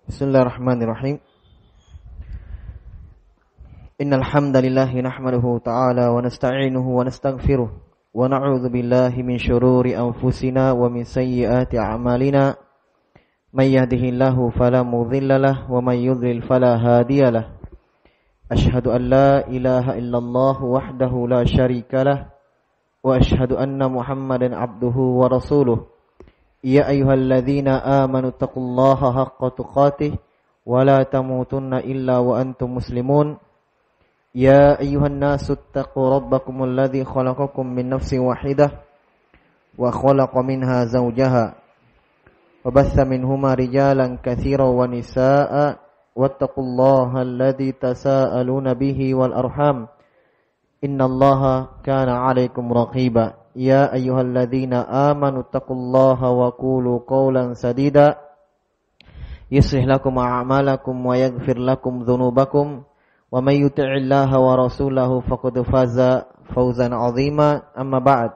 Bismillahirrahmanirrahim. Innal hamdalillah nahmaduhu ta'ala wa nasta'inuhu wa nastaghfiruh wa na'udzu billahi min shururi anfusina wa min sayyiati a'malina. May yahdihillahu fala mudhillalah wa may yudhlil fala hadiyalah. Ashhadu an la ilaha illallah wahdahu la syarikalah wa ashhadu anna Muhammadan abduhu wa rasuluh. Ya ayyuhalladzina amanu taqullaha haqqa tuqatih wa la tamutunna illa wa antum muslimun. Ya ayyuhan nasu taqu rabbakumul ladzi khalaqakum min nafsin wahidah wa khalaqa minha zawjaha wa batha minhuma rijalan katsiran wa nisaa'a wattaqullaha alladzi tasaaluna bihi wal arham innallaha kana 'alaikum raqiba. Ya ayyuhalladzina amanu taqullaha wa qulu qawlan sadida yuslih lakum a'malakum wa yaghfir lakum dhunubakum wa may yuti'illaha wa rasulahu faqad faza fawzan 'azima. Amma ba'd,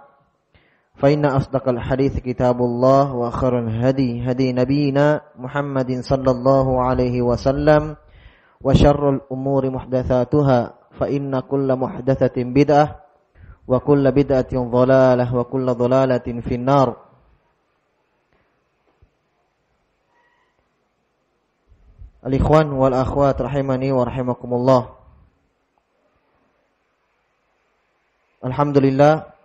fa inna asdaqal hadits kitabullah wa khairul hadi nabiyina Muhammadin sallallahu alaihi wasallam wa syarrul umuri muhdatsatuha fa inna kulla muhdatsatin bid'ah wa kulla bid'atin dhalalah wa kulla dhalalatin finnar. Al-ikhwan wal akhwat rahimani wa rahimakumullah. Alhamdulillah,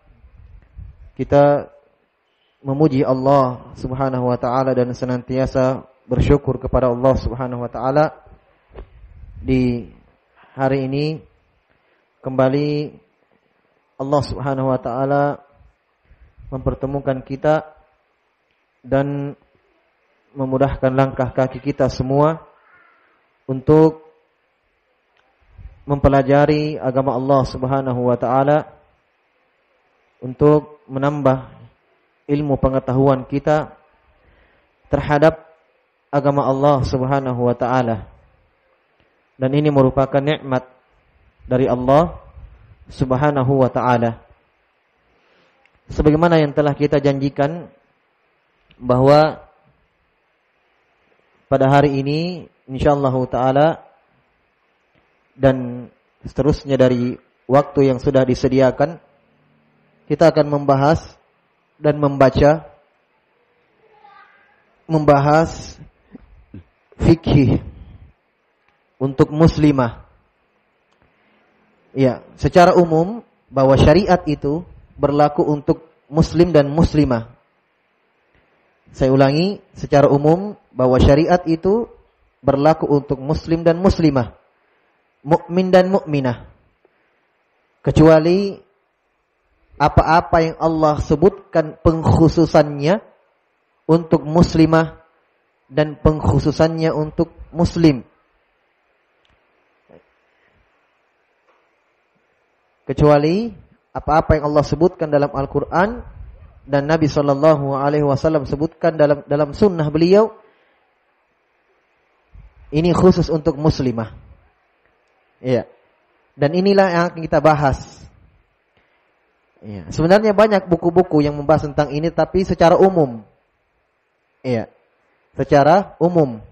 kita memuji Allah Subhanahu wa taala dan senantiasa bersyukur kepada Allah Subhanahu wa taala. Di hari ini kembali Allah Subhanahu wa taala mempertemukan kita dan memudahkan langkah kaki kita semua untuk mempelajari agama Allah Subhanahu wa taala, untuk menambah ilmu pengetahuan kita terhadap agama Allah Subhanahu wa taala. Dan ini merupakan nikmat dari Allah Subhanahu wa ta'ala. Sebagaimana yang telah kita janjikan bahwa pada hari ini insyaallah ta'ala dan seterusnya dari waktu yang sudah disediakan, kita akan membahas dan membahas fikih untuk muslimah. Ya, secara umum bahwa syariat itu berlaku untuk muslim dan muslimah. Saya ulangi, secara umum bahwa syariat itu berlaku untuk muslim dan muslimah, mukmin dan mukminah. Kecuali apa-apa yang Allah sebutkan pengkhususannya untuk muslimah dan pengkhususannya untuk muslim. Kecuali apa-apa yang Allah sebutkan dalam Al-Quran dan Nabi Sallallahu Alaihi Wasallam sebutkan dalam sunnah beliau, ini khusus untuk muslimah. Ya. Dan inilah yang akan kita bahas. Ya. Sebenarnya banyak buku-buku yang membahas tentang ini, tapi secara umum. Ya. Secara umum.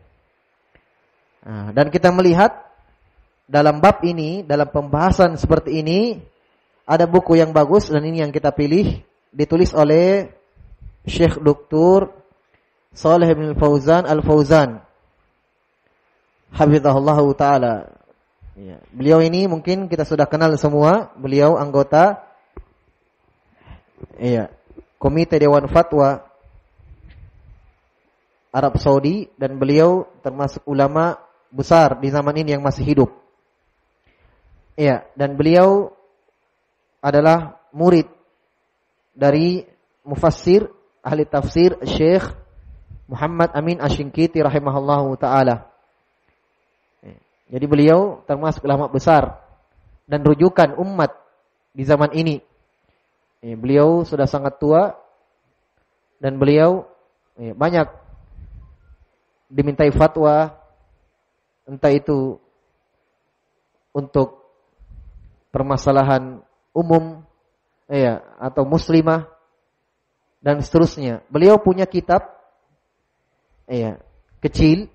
Nah, dan kita melihat dalam bab ini, dalam pembahasan seperti ini, ada buku yang bagus dan ini yang kita pilih, ditulis oleh Syekh Dr. Shalih bin Fauzan Al-Fauzan hafizahullah ta'ala. Ya. Beliau ini mungkin kita sudah kenal semua. Beliau anggota Komite Dewan Fatwa Arab Saudi, dan beliau termasuk ulama besar di zaman ini yang masih hidup. Ya, dan beliau adalah murid dari mufassir, ahli tafsir Syekh Muhammad Amin Asy-Syinkiti rahimahullahu taala. Jadi beliau termasuk ulama besar dan rujukan umat di zaman ini. Beliau sudah sangat tua dan beliau banyak dimintai fatwa, entah itu untuk permasalahan umum atau muslimah dan seterusnya. Beliau punya kitab kecil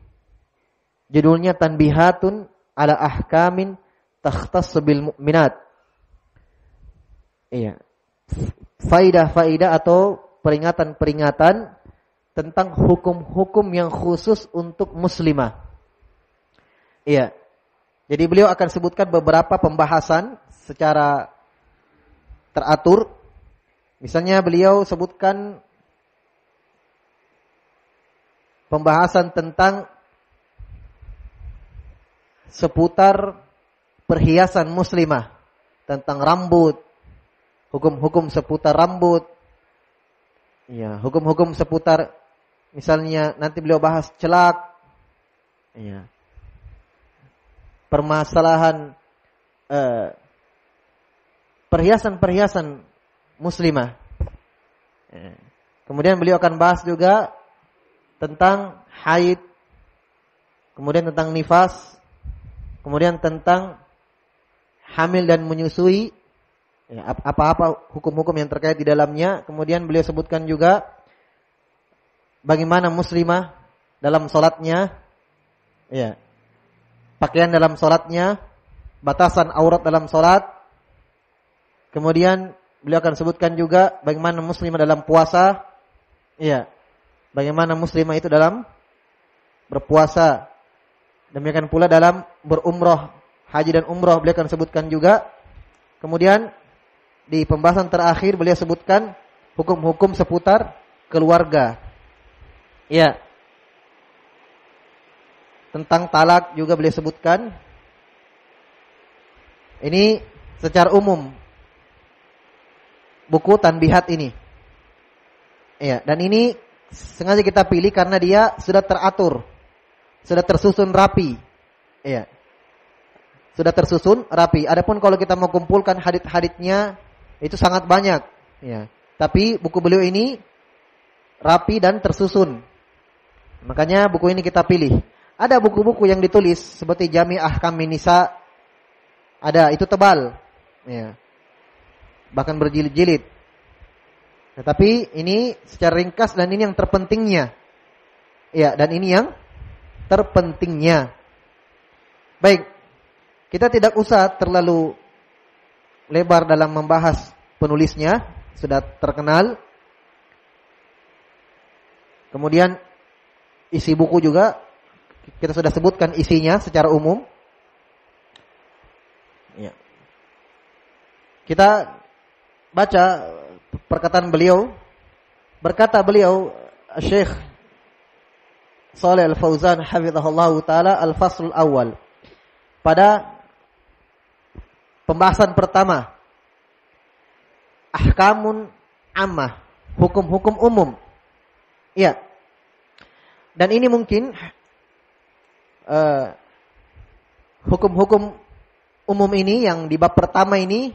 Judulnya Tanbihatun ala Ahkamin Takhtassu bil Mu'minat. Iya. Faidah-faidah atau peringatan-peringatan tentang hukum-hukum yang khusus untuk muslimah. Iya. Jadi beliau akan sebutkan beberapa pembahasan secara teratur. Misalnya beliau sebutkan pembahasan tentang seputar perhiasan muslimah, tentang rambut, hukum-hukum seputar rambut. Ya, hukum-hukum seputar misalnya nanti beliau bahas celak. Ya. Permasalahan perhiasan-perhiasan muslimah. Ya. Kemudian beliau akan bahas juga tentang haid, kemudian tentang nifas, kemudian tentang hamil dan menyusui, ya, apa-apa hukum-hukum yang terkait di dalamnya. Kemudian beliau sebutkan juga bagaimana muslimah dalam sholatnya, ya, pakaian dalam sholatnya, batasan aurat dalam sholat. Kemudian beliau akan sebutkan juga bagaimana muslimah dalam puasa, ya, bagaimana muslimah itu dalam berpuasa. Demikian pula dalam berumrah, haji dan umrah beliau akan sebutkan juga. Kemudian di pembahasan terakhir beliau sebutkan hukum-hukum seputar keluarga. Ya. Tentang talak juga beliau sebutkan. Ini secara umum buku Tanbihat ini. Ya, dan ini sengaja kita pilih karena dia sudah teratur, sudah tersusun rapi. Ya. Sudah tersusun rapi. Adapun kalau kita mau kumpulkan hadits-haditsnya itu sangat banyak, ya. Tapi buku beliau ini rapi dan tersusun. Makanya buku ini kita pilih. Ada buku-buku yang ditulis seperti Jami' Ahkam Nisa. Ada, itu tebal. Ya. Bahkan berjilid-jilid. Tetapi ini secara ringkas dan ini yang terpentingnya. Ya, dan ini yang terpentingnya. Baik. Kita tidak usah terlalu lebar dalam membahas penulisnya, sudah terkenal. Kemudian isi buku juga kita sudah sebutkan isinya secara umum. Ya. Kita baca perkataan beliau. Berkata beliau, Syekh Shalih Al-Fauzan hafizahullah taala, al-faslul awal. Pada pembahasan pertama, ahkamun ammah, hukum-hukum umum. Ya. Dan ini mungkin hukum-hukum umum ini yang di bab pertama ini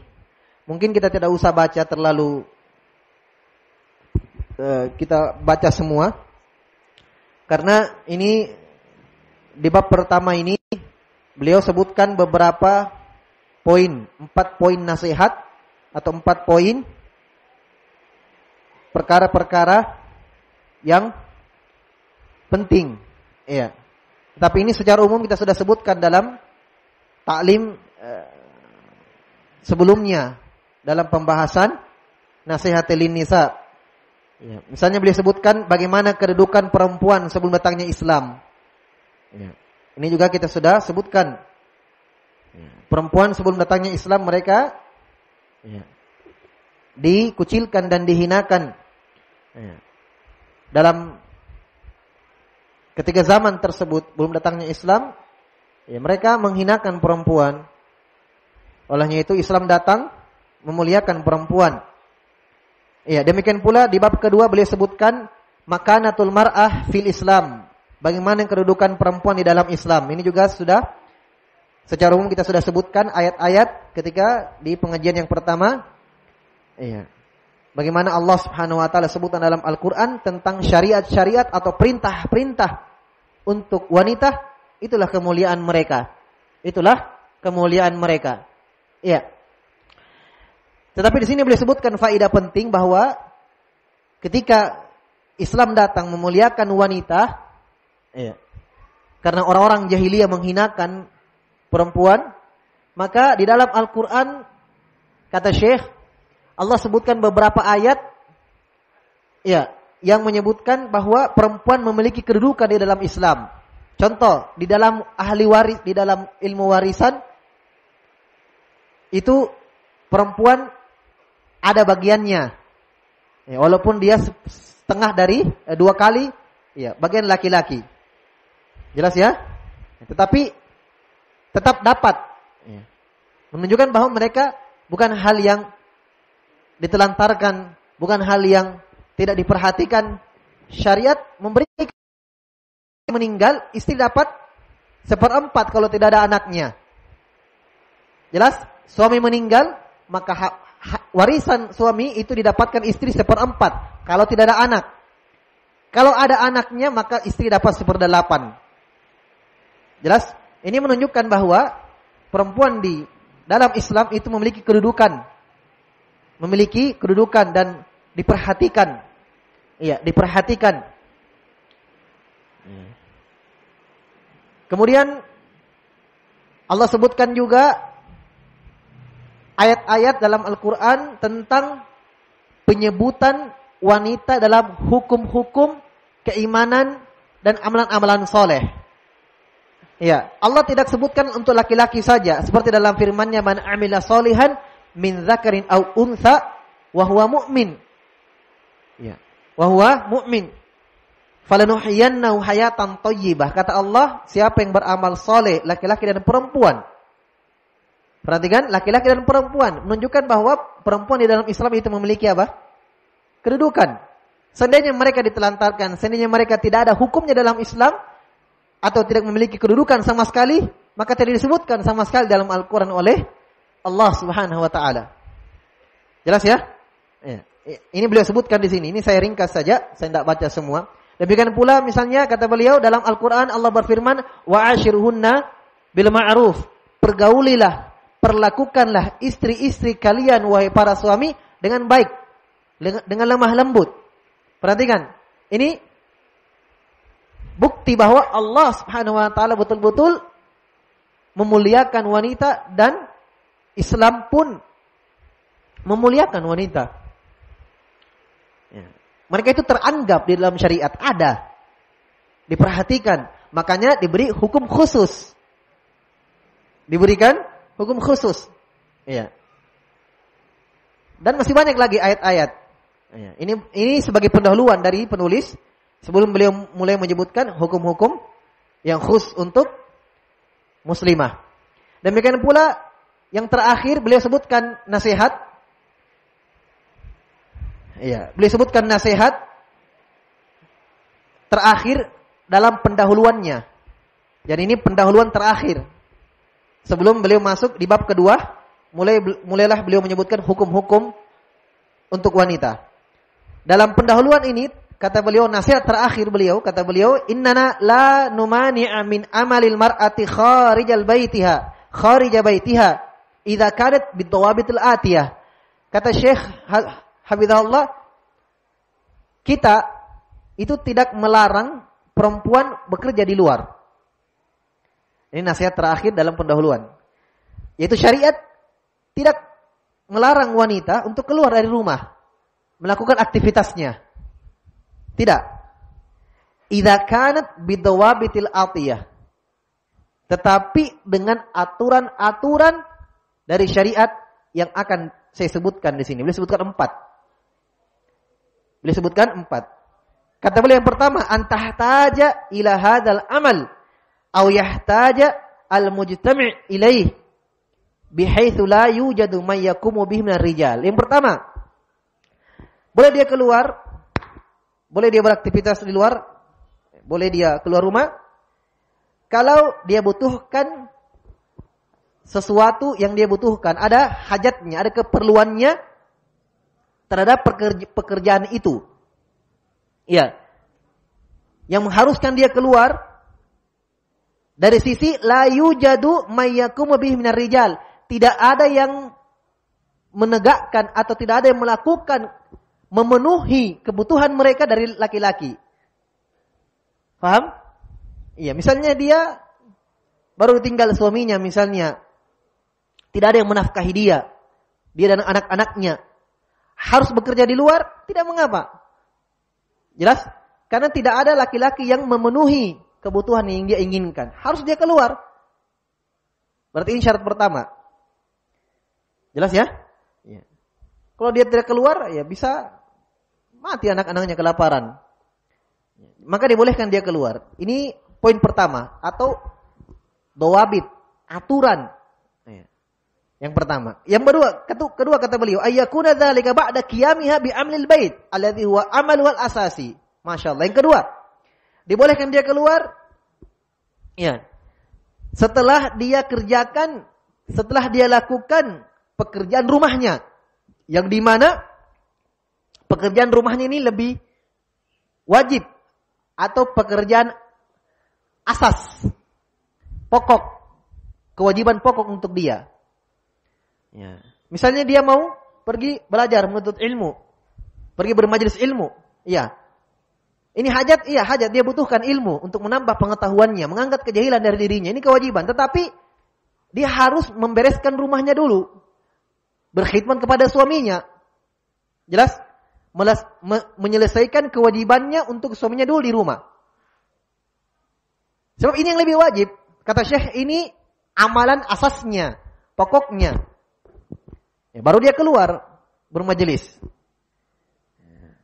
mungkin kita tidak usah baca terlalu, kita baca semua. Karena ini di bab pertama ini beliau sebutkan beberapa poin, 4 poin nasihat atau 4 poin perkara-perkara yang penting. Iya. Tapi ini secara umum kita sudah sebutkan dalam taklim sebelumnya dalam pembahasan nasihatil nisa. Ya. Misalnya beliau sebutkan bagaimana kedudukan perempuan sebelum datangnya Islam. Ya. Ini juga kita sudah sebutkan. Ya. Perempuan sebelum datangnya Islam mereka dikucilkan dan dihinakan. Ya. Dalam ketika zaman tersebut belum datangnya Islam, ya, mereka menghinakan perempuan. Olehnya itu Islam datang memuliakan perempuan. Ya, demikian pula di bab kedua beliau sebutkan makanatul mar'ah fil Islam. Bagaimana kedudukan perempuan di dalam Islam. Ini juga sudah secara umum kita sudah sebutkan ayat-ayat ketika di pengajian yang pertama. Ya. Bagaimana Allah Subhanahu wa taala sebutkan dalam Al-Qur'an tentang syariat-syariat atau perintah-perintah untuk wanita, itulah kemuliaan mereka. Itulah kemuliaan mereka. Iya. Tetapi di sini beliau sebutkan faedah penting bahwa ketika Islam datang memuliakan wanita, iya, karena orang-orang jahiliyah menghinakan perempuan, maka di dalam Al-Quran, kata Syekh, Allah sebutkan beberapa ayat ya, yang menyebutkan bahwa perempuan memiliki kedudukan di dalam Islam. Contoh, di dalam ahli waris, di dalam ilmu warisan, itu perempuan ada bagiannya. Ya, walaupun dia setengah dari 2 kali, ya, bagian laki-laki. Jelas ya? Tetapi tetap dapat. Ya. Menunjukkan bahwa mereka bukan hal yang ditelantarkan, bukan hal yang tidak diperhatikan. Syariat memberi meninggal, istri dapat 1/4 kalau tidak ada anaknya. Jelas? Suami meninggal, maka warisan suami itu didapatkan istri 1/4 kalau tidak ada anak. Kalau ada anaknya, maka istri dapat 1/8. Jelas? Ini menunjukkan bahwa perempuan di dalam Islam itu memiliki kedudukan dan diperhatikan. Iya, diperhatikan. Kemudian Allah sebutkan juga ayat-ayat dalam Al-Quran tentang penyebutan wanita dalam hukum-hukum keimanan dan amalan-amalan soleh. Ya, Allah tidak sebutkan untuk laki-laki saja, seperti dalam firman-Nya, man amila solihan min dzakarin aw untha wa huwa mu'min. Ya, wa huwa mu'min. Falanuhyiyannahu hayatan thayyibah. Kata Allah, siapa yang beramal soleh, laki-laki dan perempuan. Perhatikan, laki-laki dan perempuan menunjukkan bahwa perempuan di dalam Islam itu memiliki apa? Kedudukan. Seandainya mereka ditelantarkan, seandainya mereka tidak ada hukumnya dalam Islam atau tidak memiliki kedudukan sama sekali, maka tidak disebutkan sama sekali dalam Al-Quran oleh Allah Subhanahu wa taala. Jelas ya? Ya. Ini beliau sebutkan di sini. Ini saya ringkas saja, saya tidak baca semua. Demikian pula misalnya kata beliau dalam Al-Quran, Allah berfirman, wa'ashiruhunna bil ma'ruf. Pergaulilah, perlakukanlah istri-istri kalian wahai para suami dengan baik, dengan lemah lembut. Perhatikan, ini bukti bahwa Allah Subhanahu wa taala betul-betul memuliakan wanita dan Islam pun memuliakan wanita. Ya. Mereka itu teranggap di dalam syariat, ada, diperhatikan, makanya diberi hukum khusus. Diberikan hukum khusus. Ya. Dan masih banyak lagi ayat-ayat. Ya. Ini sebagai pendahuluan dari penulis sebelum beliau mulai menyebutkan hukum-hukum yang khusus untuk muslimah. Demikian pula yang terakhir beliau sebutkan nasihat. Iya, beliau sebutkan nasihat terakhir dalam pendahuluannya. Jadi ini pendahuluan terakhir. Sebelum beliau masuk di bab kedua, mulailah beliau menyebutkan hukum-hukum untuk wanita. Dalam pendahuluan ini, kata beliau, nasihat terakhir beliau, kata beliau, innana la numani'a min amalil mar'ati kharija baitiha idza kanat bidawabitil atiyah. Kata Syekh Hafizahullah, kita itu tidak melarang perempuan bekerja di luar. Ini nasihat terakhir dalam pendahuluan. Yaitu syariat tidak melarang wanita untuk keluar dari rumah, melakukan aktivitasnya. Tidak. Idza kanat bidawabitil atiyah. Tetapi dengan aturan-aturan dari syariat yang akan saya sebutkan di sini. Beliau sebutkan 4. Beliau sebutkan 4. Kata beliau yang pertama, antahtaja ila hadzal amal aw yahtaja al-mujtami' ilaih bihaitsu la yujadu may yaqumu bihi minar rijal. Yang pertama, boleh dia keluar, boleh dia beraktivitas di luar, boleh dia keluar rumah kalau dia butuhkan sesuatu yang dia butuhkan, ada hajatnya, ada keperluannya terhadap pekerjaan itu. Ya. Yang mengharuskan dia keluar dari sisi la yujadu may yaqumu bihi minar rijal. Tidak ada yang menegakkan atau tidak ada yang melakukan memenuhi kebutuhan mereka dari laki-laki. Paham? Iya, misalnya dia baru tinggal suaminya misalnya, tidak ada yang menafkahi dia dan anak-anaknya, harus bekerja di luar, tidak mengapa. Jelas? Karena tidak ada laki-laki yang memenuhi kebutuhan yang dia inginkan. Harus dia keluar. Berarti ini syarat pertama. Jelas ya? Ya. Kalau dia tidak keluar, ya bisa mati anak-anaknya kelaparan. Maka dibolehkan dia keluar. Ini poin pertama. Atau dawabit, aturan. Yang pertama. Yang kedua kata beliau, ayyakuna dzalika ba'da qiyamiha bi amlil bait alladhi huwa amalul asasi. Masyaallah. Yang kedua, dibolehkan dia keluar ya. Setelah dia lakukan pekerjaan rumahnya. Yang di mana pekerjaan rumahnya ini lebih wajib atau pekerjaan asas, pokok, kewajiban pokok untuk dia. Ya. Misalnya dia mau pergi belajar menuntut ilmu, pergi bermajelis ilmu, ya. Ini hajat, iya hajat, dia butuhkan ilmu untuk menambah pengetahuannya, mengangkat kejahilan dari dirinya. Ini kewajiban, tetapi dia harus membereskan rumahnya dulu, berkhidmat kepada suaminya. Jelas? Menyelesaikan kewajibannya untuk suaminya dulu di rumah. Sebab ini yang lebih wajib. Kata Syekh, ini amalan asasnya, pokoknya. Ya, baru dia keluar bermajelis.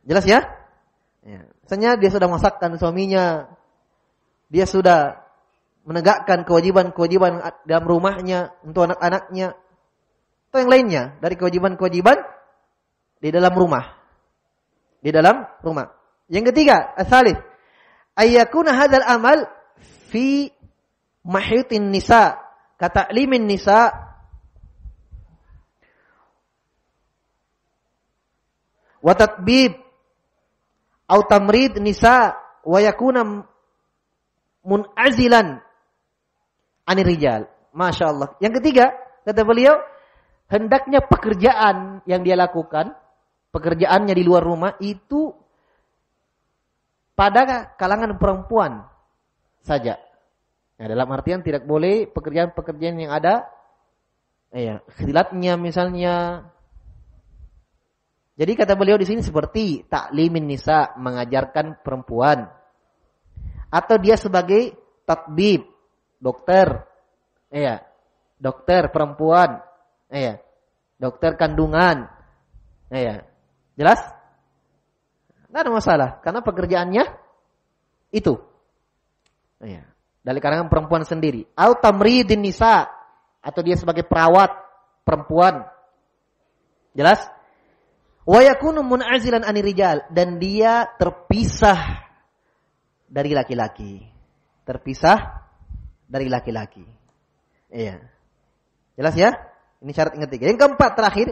Jelas ya? Misalnya dia sudah masakkan suaminya, dia sudah menegakkan kewajiban-kewajiban dalam rumahnya untuk anak-anaknya, atau yang lainnya dari kewajiban-kewajiban di dalam rumah. Di dalam rumah. Yang ketiga, as-salih, ayyakuna hadzal amal fi mahyutin nisa, kata'limin nisa wa tatbib au tamrid nisa wa yakuna mun'azilan anir rijal. Masyaallah. Yang ketiga, kata beliau, hendaknya pekerjaan yang dia lakukan, pekerjaannya di luar rumah itu pada kalangan perempuan saja. Nah, dalam artian tidak boleh pekerjaan-pekerjaan yang ada khilatnya misalnya. Jadi kata beliau di sini seperti taklimin nisa, mengajarkan perempuan, atau dia sebagai tatbib, dokter, dokter perempuan, dokter kandungan, jelas? Tidak ada masalah, karena pekerjaannya itu, dari kalangan perempuan sendiri. Atau tamridin nisa, atau dia sebagai perawat perempuan, jelas? Wa yakunu mun'azilan anir rijal, dan dia terpisah dari laki-laki. Terpisah dari laki-laki. Iya. Jelas ya? Ini syarat yang ketiga. Yang keempat terakhir,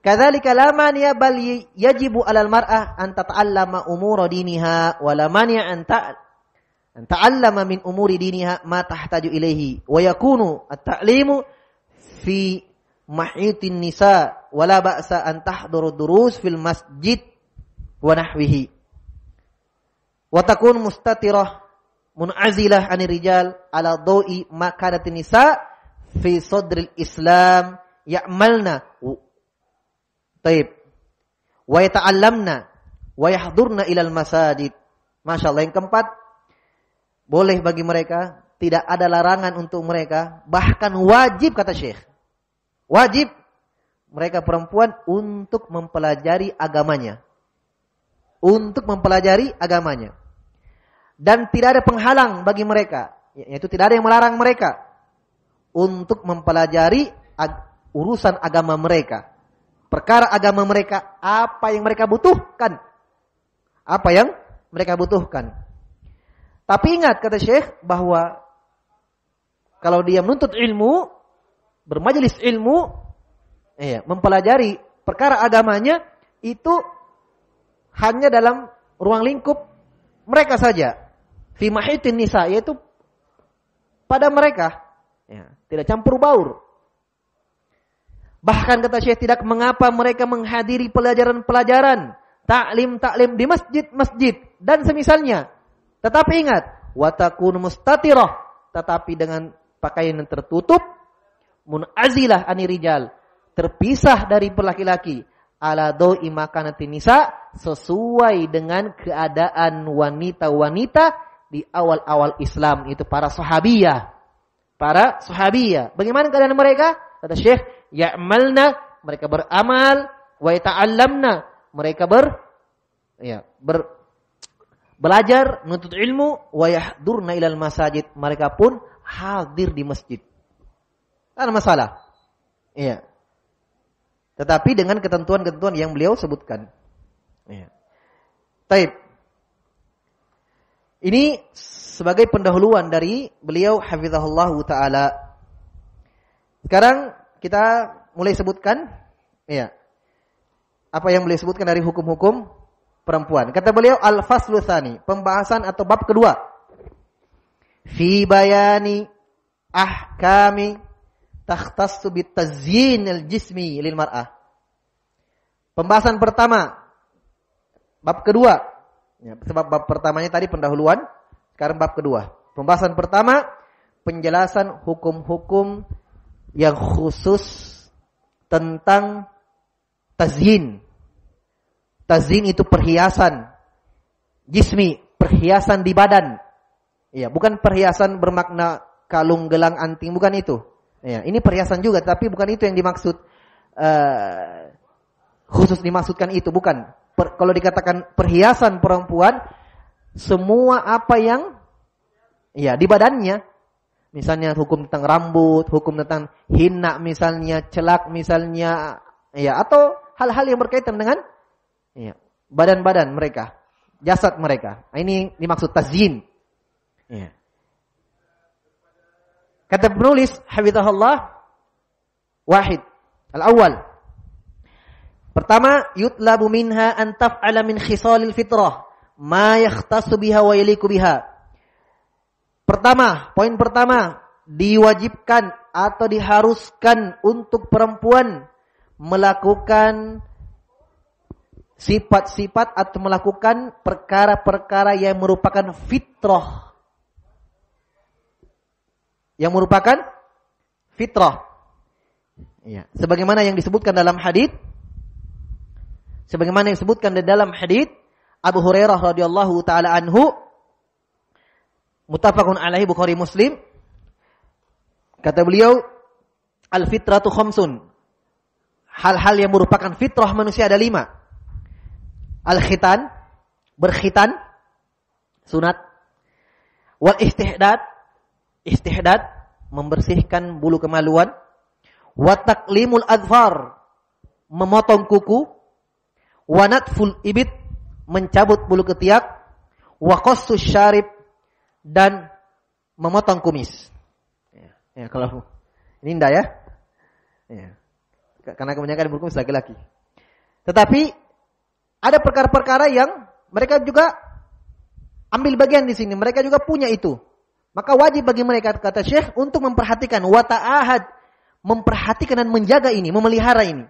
kadzalika la mani'a bal yajibu 'alal mar'ah an tata'allama umura diniha wa la mani'a an ta'allama min umuri diniha ma tahtaju ilaihi wa yakunu at-ta'limu fi mahitin nisa wala ba'sa an tahduru durus fil masjid wa nahwihi wa takun mustatirah mun'azilah anir rijal ala dawi ma kanat nisa fi sadril islam ya'malna taib wa yata'allamna wa yahdurna ilal masajid. Masyaallah. Yang keempat, boleh bagi mereka, tidak ada larangan untuk mereka, bahkan wajib kata Syekh, wajib mereka perempuan untuk mempelajari agamanya. Untuk mempelajari agamanya. Dan tidak ada penghalang bagi mereka, yaitu tidak ada yang melarang mereka untuk mempelajari urusan agama mereka. Perkara agama mereka, apa yang mereka butuhkan. Apa yang mereka butuhkan. Tapi ingat kata Syekh bahwa kalau dia menuntut ilmu, bermajelis ilmu, mempelajari perkara agamanya, itu hanya dalam ruang lingkup mereka saja. Fi mahitin nisa, yaitu pada mereka. Tidak campur baur. Bahkan kata Syekh, tidak mengapa mereka menghadiri pelajaran-pelajaran, taklim di masjid-masjid dan semisalnya. Tetapi ingat, wa takunu mustatirah, tetapi dengan pakaian yang tertutup, mun'azilah ani rijal, terpisah dari laki-laki, ala doi makanatin nisa, sesuai dengan keadaan wanita-wanita di awal-awal Islam, itu para sahabiyah. Para sahabiyah. Bagaimana keadaan mereka? Kata Syekh, ya'malna, mereka beramal, wa yata'allamna, mereka belajar, menuntut ilmu, wa yahdurna ilal masajid, mereka pun hadir di masjid. Tak ada masalah. Iya. Tetapi dengan ketentuan-ketentuan yang beliau sebutkan. Iya. Taib. Ini sebagai pendahuluan dari beliau hafizahullah ta'ala. Sekarang kita mulai sebutkan, ya, apa yang beliau sebutkan dari hukum-hukum perempuan. Kata beliau, al-faslu tsani, pembahasan atau bab kedua. Fi bayani ahkami takhtassu bitazyin al-jismi lil mar'ah. Pembahasan pertama, bab kedua. Ya, sebab bab pertamanya tadi pendahuluan, sekarang bab kedua. Pembahasan pertama, penjelasan hukum-hukum yang khusus tentang tazyin. Tazyin itu perhiasan jismi, perhiasan di badan. Ya, bukan perhiasan bermakna kalung, gelang, anting, bukan itu. Ya, ini perhiasan juga, tapi bukan itu yang dimaksud. Khusus dimaksudkan itu, bukan. Kalau dikatakan perhiasan perempuan, semua apa yang ya di badannya, misalnya hukum tentang rambut, hukum tentang hina misalnya, celak misalnya, ya, atau hal-hal yang berkaitan dengan ya, badan-badan mereka, jasad mereka. Ini dimaksud tazyin. Ya. Kata penulis hafizahullah, wahid, al-awwal. Pertama, yutlabu minha an taf'ala min khisalil fitrah ma yakhtassu biha wa yaliku biha. Pertama, poin pertama, diwajibkan atau diharuskan untuk perempuan melakukan sifat-sifat atau melakukan perkara-perkara yang merupakan fitrah. Yang merupakan fitrah. Ya, sebagaimana yang disebutkan dalam hadis, sebagaimana yang disebutkan di dalam hadis Abu Hurairah radhiyallahu taala anhu, muttafaqun alaihi Bukhari Muslim. Kata beliau, al-fitratu khamsun. Hal-hal yang merupakan fitrah manusia ada 5. Al-khitan, berkhitan, sunat. Wal istihdad, istihdad, membersihkan bulu kemaluan. Wa taqlimul adfar, memotong kuku. Wa natful ibit, mencabut bulu ketiak. Wa qassus syarib, dan memotong kumis. Ya, kalau ini indah ya. Ya. Karena kebanyakan bulu kumis laki-laki. Tetapi ada perkara-perkara yang mereka juga ambil bagian di sini. Mereka juga punya itu. Maka wajib bagi mereka, kata Syekh, untuk memperhatikan wa ta'ahad, memperhatikan dan menjaga ini, memelihara ini.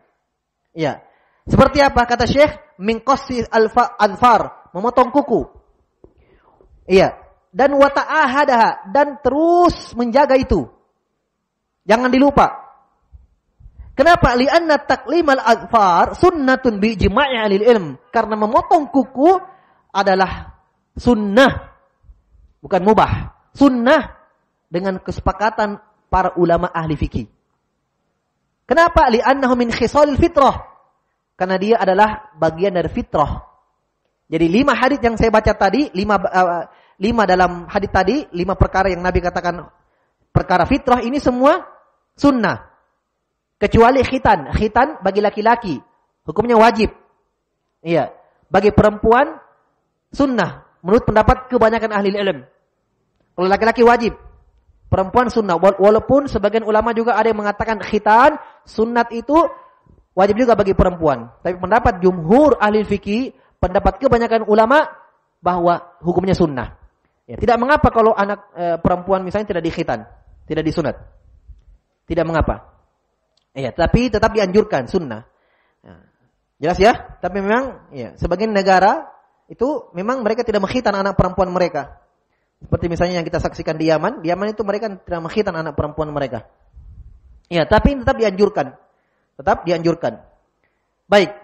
Ya. Seperti apa kata Syekh? Min qassi al-adfar, memotong kuku. Iya. Dan wa ta'ahadaha, dan terus menjaga itu. Jangan dilupa. Kenapa? Li'anna taqlimal adfar sunnatun bi ijma'i ahli ilm. Karena memotong kuku adalah sunnah, bukan mubah. Sunnah dengan kesepakatan para ulama ahli fikih. Kenapa? Li'annahu min khisalil fitrah. Karena dia adalah bagian dari fitrah. Jadi 5 hadis yang saya baca tadi, 5 dalam hadis tadi, 5 perkara yang Nabi katakan perkara fitrah, ini semua sunnah. Kecuali khitan. Khitan bagi laki-laki, hukumnya wajib. Iya. Bagi perempuan, sunnah. Menurut pendapat kebanyakan ahli ilmu. Kalau laki-laki wajib, perempuan sunnah. Walaupun sebagian ulama juga ada yang mengatakan khitan, sunnat itu wajib juga bagi perempuan. Tapi pendapat jumhur ahli fikih, pendapat kebanyakan ulama bahwa hukumnya sunnah. Ya, tidak mengapa kalau anak perempuan misalnya tidak dikhitan, tidak disunat. Tidak mengapa. Ya, tapi tetap dianjurkan sunnah. Ya. Jelas ya? Tapi memang ya, sebagian negara itu memang mereka tidak mengkhitan anak perempuan mereka. Seperti misalnya yang kita saksikan di Yaman. Di Yaman itu mereka tidak mengkhitan anak perempuan mereka. Ya, tapi ini tetap dianjurkan. Tetap dianjurkan. Baik.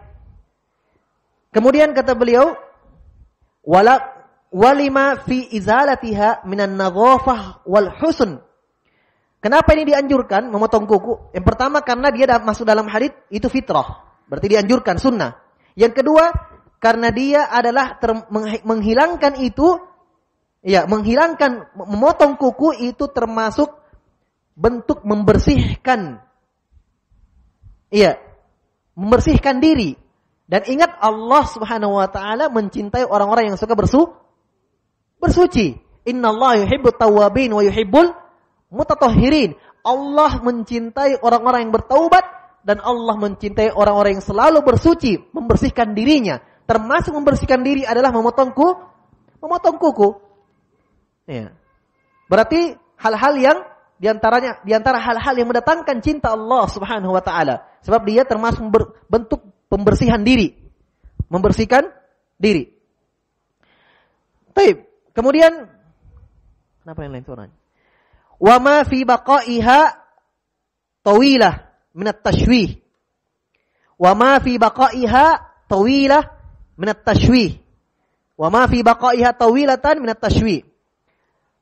Kemudian kata beliau, walima fi izalatiha minan nadhafah wal husn. Kenapa ini dianjurkan memotong kuku? Yang pertama karena dia masuk dalam hadits itu fitrah. Berarti dianjurkan, sunnah. Yang kedua, karena dia adalah menghilangkan itu, ya, memotong kuku itu termasuk bentuk membersihkan. Iya, membersihkan diri. Dan ingat Allah Subhanahu wa taala mencintai orang-orang yang suka bersuci. Innallaha yuhibbut tawwabin wa yuhibbul mutatahhirin. Allah mencintai orang-orang yang bertaubat dan Allah mencintai orang-orang yang selalu bersuci, membersihkan dirinya. Termasuk membersihkan diri adalah memotong kuku. Ya. Berarti hal-hal yang di antara hal-hal yang mendatangkan cinta Allah Subhanahu wa taala. Sebab dia termasuk bentuk pembersihan diri. Membersihkan diri. Baik. Kemudian kenapa yang lain suaranya? Wa ma fi baqaiha tawilah min at-tashwih. Wa ma fi baqaiha tawilah min at-tashwih. Wa ma fi baqaiha tawilatan min at-tashwih.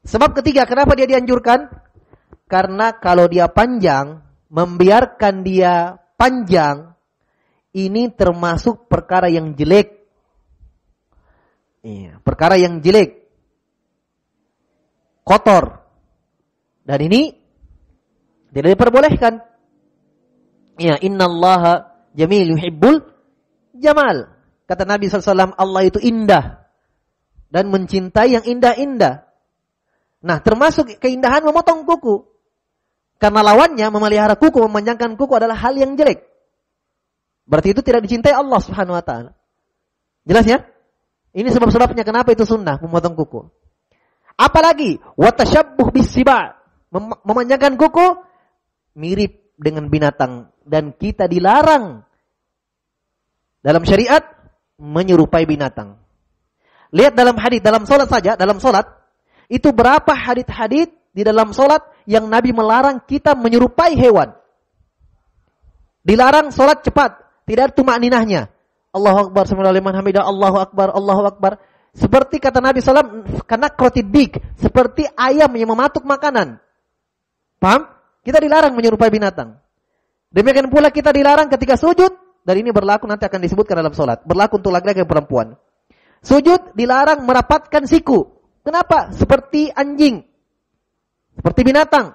Sebab ketiga, kenapa dia dianjurkan? Karena kalau dia panjang, membiarkan dia panjang, ini termasuk perkara yang jelek. Iya, perkara yang jelek. Kotor. Dan ini tidak diperbolehkan. Ya, innallaha jamil yuhibbul jamal. Kata Nabi SAW, Allah itu indah. Dan mencintai yang indah-indah. Nah, termasuk keindahan memotong kuku. Karena lawannya, memelihara kuku, memanjangkan kuku adalah hal yang jelek. Berarti itu tidak dicintai Allah Subhanahu wa taala. Jelas ya? Ini sebab-sebabnya kenapa itu sunnah memotong kuku. Apalagi wa tashabbuh bis-siba', memanjangkan kuku mirip dengan binatang dan kita dilarang dalam syariat menyerupai binatang. Lihat dalam hadis, dalam salat saja, dalam salat itu berapa hadis-hadis di dalam salat yang Nabi melarang kita menyerupai hewan. Dilarang salat cepat, tidak ada tumakninahnya. Allahu Akbar, sami'allahu liman hamidah, Allahu Akbar, Allahu Akbar. Seperti kata Nabi SAW, karena krotidik, seperti ayam yang mematuk makanan. Paham? Kita dilarang menyerupai binatang. Demikian pula kita dilarang ketika sujud, dan ini berlaku nanti akan disebutkan dalam salat. Berlaku untuk laki-laki dan perempuan. Sujud dilarang merapatkan siku. Kenapa? Seperti anjing. Seperti binatang.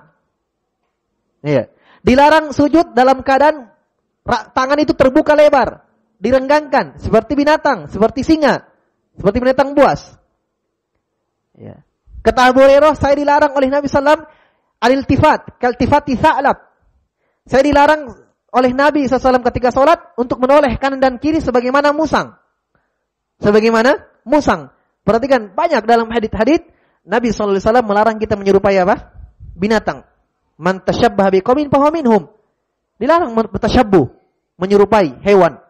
Iya. Dilarang sujud dalam keadaan tangan itu terbuka lebar, direnggangkan seperti binatang, seperti singa, seperti binatang buas. Ya. Kata Abu Hurairah, saya dilarang oleh Nabi SAW al-iltifat, kaltifati tha'lab. Saya dilarang oleh Nabi SAW ketika sholat untuk menoleh kanan dan kiri sebagaimana musang. Sebagaimana musang. Perhatikan, banyak dalam hadits Nabi SAW melarang kita menyerupai apa? Binatang. Man tashabbaha biqaumin fahuwa minhum. Dilarang bertasyabbuh, menyerupai hewan.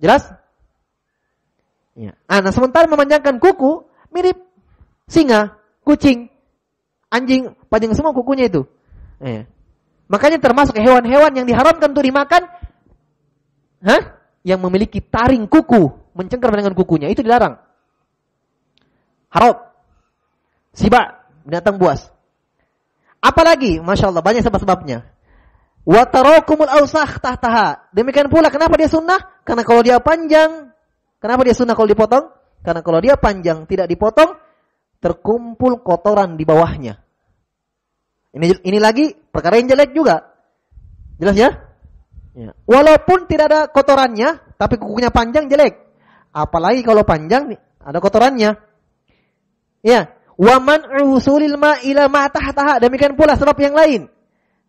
Jelas? Ya. Nah, sementara memanjangkan kuku mirip singa, kucing, anjing, panjang semua kukunya itu. Ya. Makanya termasuk hewan-hewan yang diharamkan untuk dimakan, yang memiliki taring kuku, mencengkram dengan kukunya, itu dilarang. Haram. Siba, binatang buas. Apalagi, Masya Allah, banyak sebab-sebabnya. Wa tarakumul awsakh tahtaha. Demikian pula, kenapa dia sunnah? Karena kalau dia panjang, kenapa dia sunnah kalau dipotong? Karena kalau dia panjang, tidak dipotong, terkumpul kotoran di bawahnya. Ini lagi perkara yang jelek juga. Jelas ya? Ya. Walaupun tidak ada kotorannya, tapi kukunya panjang jelek. Apalagi kalau panjang ada kotorannya. Ya, wa man'u usulil ma ila ma tahtaha. Demikian pula sebab yang lain.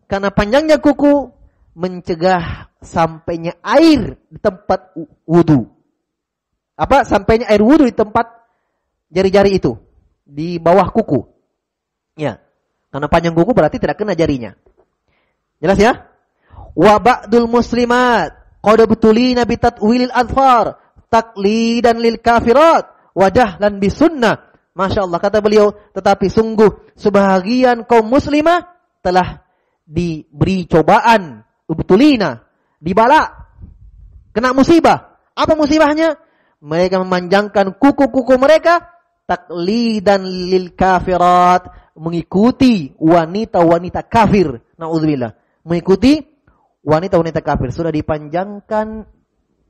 Karena panjangnya kuku mencegah sampainya air di tempat wudu. Apa? Sampainya air wudu di tempat jari-jari itu, di bawah kuku. Ya. Karena panjang kuku berarti tidak kena jarinya. Jelas ya? Wa ba'dul muslimat qad butulina bi tatwilil adfar taqlidan lil kafirat wa jahlan bis sunnah Masya Allah, kata beliau, tetapi sungguh sebahagian kaum muslimah telah diberi cobaan, ubtulina, dibala, kena musibah. Apa musibahnya? Mereka memanjangkan kuku-kuku mereka, taklidan lil kafirat, mengikuti wanita-wanita kafir. Na'udzubillah. Mengikuti wanita-wanita kafir. Sudah dipanjangkan,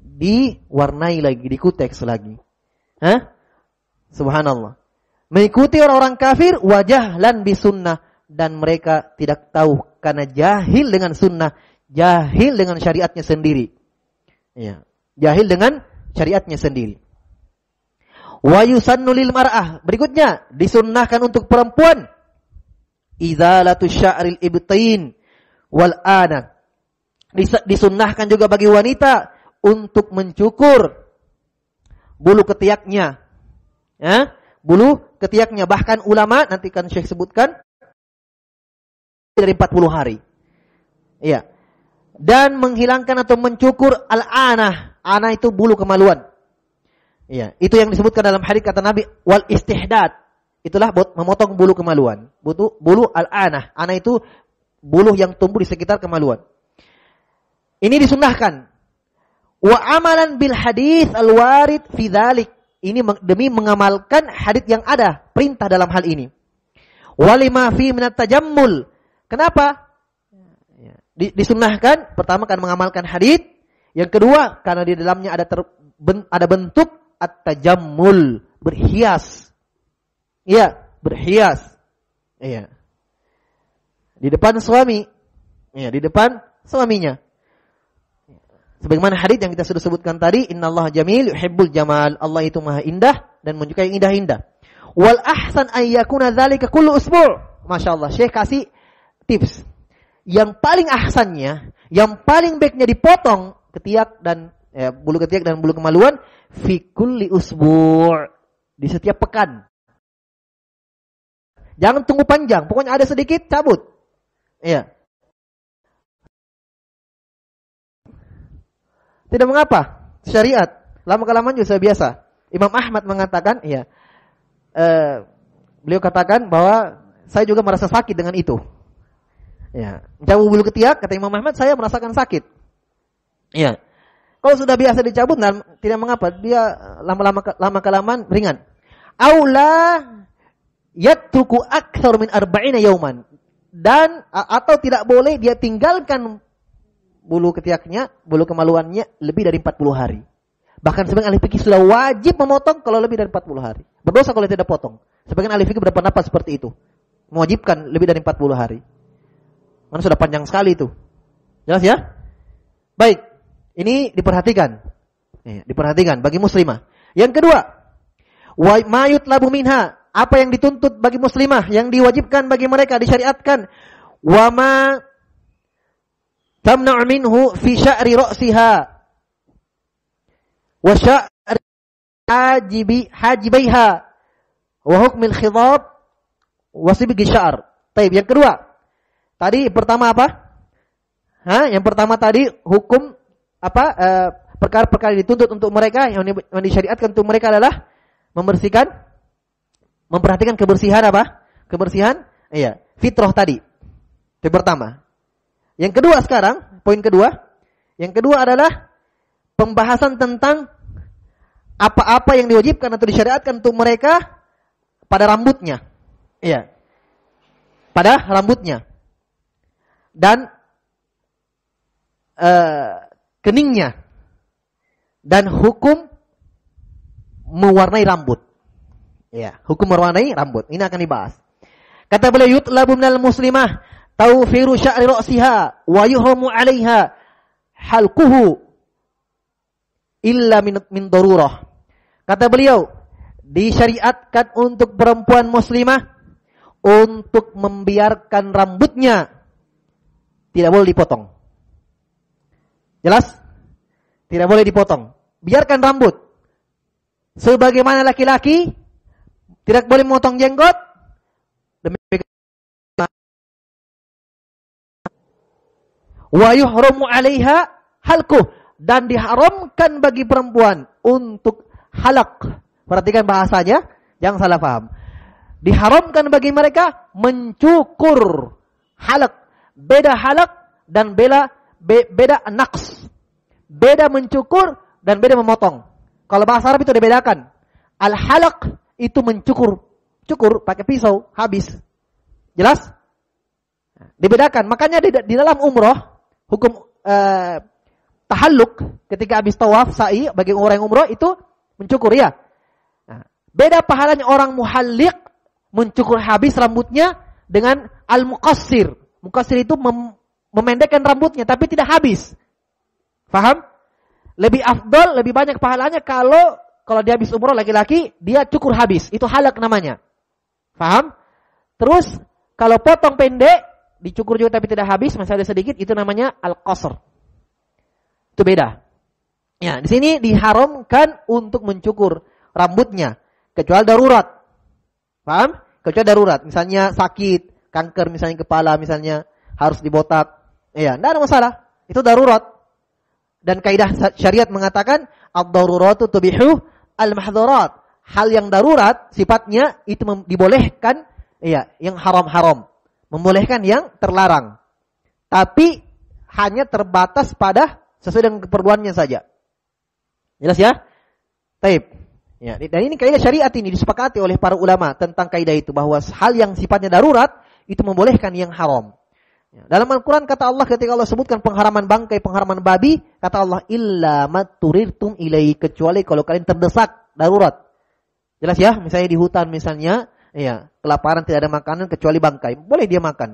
diwarnai lagi, dikuteks lagi. Subhanallah. Mengikuti orang-orang kafir, wajahlan bisunnah. Dan mereka tidak tahu karena jahil dengan sunnah, jahil dengan syariatnya sendiri. Ya, jahil dengan syariatnya sendiri. Wa yusannu lil mar'ah. Berikutnya, disunnahkan untuk perempuan izalatu sya'ril ibtain wal ana. Disunnahkan juga bagi wanita untuk mencukur bulu ketiaknya. Bulu ketiaknya. Bahkan ulama, nanti kan Syekh sebutkan, dari 40 hari. Iya. Dan menghilangkan atau mencukur al-anah. Anah itu bulu kemaluan. Iya. Itu yang disebutkan dalam hadis kata Nabi, wal istihdad. Itulah memotong bulu kemaluan. Bulu al-anah. Anah itu bulu yang tumbuh di sekitar kemaluan. Ini disunnahkan. Wa amalan bil hadis al-warid fi dzalik. Ini demi mengamalkan hadis yang ada, perintah dalam hal ini. Walima fi minat tajammul. Kenapa? Disunnahkan, pertama kan mengamalkan hadis, yang kedua karena di dalamnya ada bentuk at-tajammul, berhias. Iya, berhias. Iya. Di depan suami. Iya, di depan suaminya. Sebagaimana hadis yang kita sudah sebutkan tadi, innallaha jamil yuhibbul jamal. Allah itu maha indah dan menyukai yang indah-indah. Wal ahsan an yakuna dzalika kullu usbu'. Masyaallah, Syekh kasih tips. Yang paling ahsannya, yang paling baiknya dipotong ketiak dan bulu ketiak dan bulu kemaluan fi kulli usbu', di setiap pekan. Jangan tunggu panjang, pokoknya ada sedikit cabut. Iya. Tidak mengapa, syariat. Lama-kelamaan juga biasa. Imam Ahmad mengatakan, beliau katakan bahwa saya juga merasa sakit dengan itu. Ya, cabut bulu ketiak, kata Imam Ahmad, saya merasakan sakit. Ya, kalau sudah biasa dicabut, tidak mengapa, dia lama-kelamaan ringan. Aula yatruku akthar min 40 yauman. Dan atau tidak boleh dia tinggalkan bulu ketiaknya, bulu kemaluannya lebih dari 40 hari. Bahkan sebagian ahli fikih sudah wajib memotong kalau lebih dari 40 hari. Berdosa kalau tidak potong. Sebagian ahli fikih berpendapat seperti itu. Mewajibkan lebih dari 40 hari. Karena sudah panjang sekali itu. Jelas ya? Baik. Ini diperhatikan. Diperhatikan bagi muslimah. Yang kedua, wa ma yutlabu minha. Apa yang dituntut bagi muslimah, yang diwajibkan bagi mereka, disyariatkan. Wa ma tamna' minhu fi sya'ri ra'siha wa sya'ri hajibaiha wa hukmil khidab wa sibghi sya'r. Baik, yang kedua. Tadi pertama apa? Yang pertama tadi hukum apa? Perkara-perkara dituntut untuk mereka yang disyariatkan untuk mereka adalah memperhatikan kebersihan apa? Kebersihan, fitrah tadi. Itu pertama. Yang kedua sekarang, poin kedua. Yang kedua adalah pembahasan tentang apa-apa yang diwajibkan atau disyariatkan untuk mereka pada rambutnya. Iya. Pada rambutnya. Dan keningnya. Dan hukum mewarnai rambut. Ya, hukum mewarnai rambut. Ini akan dibahas. Kata beliau, yutlabu minal muslimah tawfiru sya'ri ra'siha wa yuhramu 'alaiha halquhu illa min darurah. Kata beliau, disyariatkan untuk perempuan muslimah untuk membiarkan rambutnya, tidak boleh dipotong. Jelas? Tidak boleh dipotong. Biarkan rambut. Sebagaimana laki-laki tidak boleh memotong jenggot, demikian wa yuhramu 'alaiha halquh, dan diharamkan bagi perempuan untuk halak. Perhatikan bahasanya, jangan salah paham. Diharamkan bagi mereka mencukur halak. Beda halak dan beda naqs. Beda mencukur dan beda memotong. Kalau bahasa Arab itu dibedakan. Al-halak itu mencukur. Cukur pakai pisau, habis. Jelas? Dibedakan. Makanya di dalam umroh, hukum tahalluk ketika habis tawaf, sa'i, bagi orang yang umroh itu mencukur ya. Nah, beda pahalanya orang muhalliq mencukur habis rambutnya dengan al-muqassir. Muqassir itu memendekkan rambutnya tapi tidak habis. Faham? Lebih afdal, lebih banyak pahalanya kalau dia habis umroh laki-laki, dia cukur habis. Itu halak namanya. Faham? Terus kalau potong pendek, dicukur juga tapi tidak habis, masih ada sedikit, itu namanya al-qasr. Itu beda. Ya, di sini diharamkan untuk mencukur rambutnya kecuali darurat. Paham? Kecuali darurat, misalnya sakit, kanker misalnya kepala misalnya harus dibotak. Iya, enggak ada masalah. Itu darurat. Dan kaidah syariat mengatakan ad-daruratu tubihu al-mahdhurat. Hal yang darurat sifatnya itu dibolehkan, iya, yang haram-haram, membolehkan yang terlarang. Tapi hanya terbatas pada sesuai dengan keperluannya saja. Jelas ya? Taib. Ya, dan ini kaidah syariat ini disepakati oleh para ulama tentang kaidah itu bahwa hal yang sifatnya darurat itu membolehkan yang haram. Ya, dalam Al-Qur'an kata Allah ketika Allah sebutkan pengharaman bangkai, pengharaman babi, kata Allah illa maturirtum ilaihi, kecuali kalau kalian terdesak, darurat. Jelas ya? Misalnya di hutan misalnya, ya, kelaparan tidak ada makanan kecuali bangkai, boleh dia makan.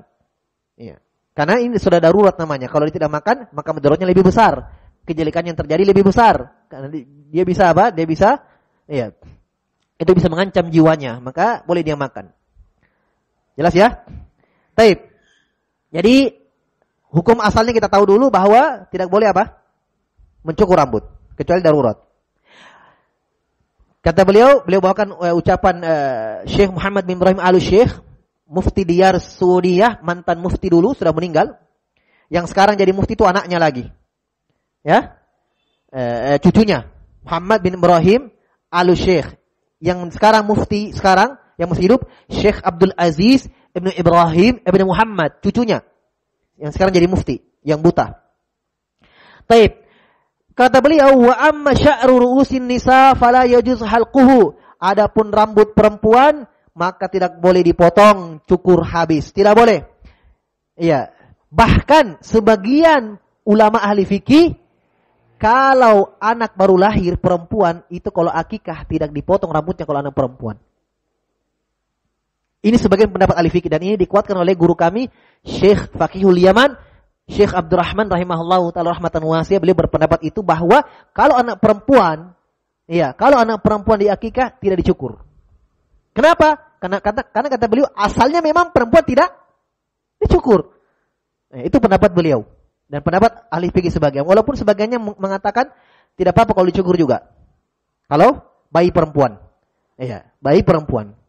Ya. Karena ini sudah darurat namanya. Kalau dia tidak makan, maka mudaratnya lebih besar. Kejelekan yang terjadi lebih besar. Karena dia bisa apa? Dia bisa, ya, itu bisa mengancam jiwanya. Maka boleh dia makan. Jelas ya? Taib. Jadi hukum asalnya kita tahu dulu bahwa tidak boleh apa? Mencukur rambut kecuali darurat. Kata beliau bawakan ucapan Syekh Muhammad bin Ibrahim Al-Syekh, mufti Diyar Sudiyah, mantan mufti dulu sudah meninggal. Yang sekarang jadi mufti itu anaknya lagi. Ya? Cucunya Muhammad bin Ibrahim Al-Syekh. Yang sekarang mufti yang masih hidup, Syekh Abdul Aziz Ibnu Ibrahim Ibnu Muhammad, cucunya. Yang sekarang jadi mufti, yang buta. Taib. Kata beliau, wa amma sya'ru ru'usin nisa fala yajuz halquhu. Adapun rambut perempuan maka tidak boleh dipotong, cukur habis, tidak boleh. Iya. Bahkan sebagian ulama ahli fikih, kalau anak baru lahir perempuan itu kalau akikah tidak dipotong rambutnya kalau anak perempuan. Ini sebagian pendapat ahli fikih dan ini dikuatkan oleh guru kami Syekh Faqihul Yaman, Syekh Abdurrahman rahimahullahu taala rahmatan wasi'ah. Beliau berpendapat itu bahwa kalau anak perempuan, kalau anak perempuan di akikah tidak dicukur. Kenapa? Karena kata beliau asalnya memang perempuan tidak dicukur. Itu pendapat beliau dan pendapat ahli fikih sebagian. Walaupun sebagiannya mengatakan tidak apa-apa kalau dicukur juga. Kalau bayi perempuan. Bayi perempuan.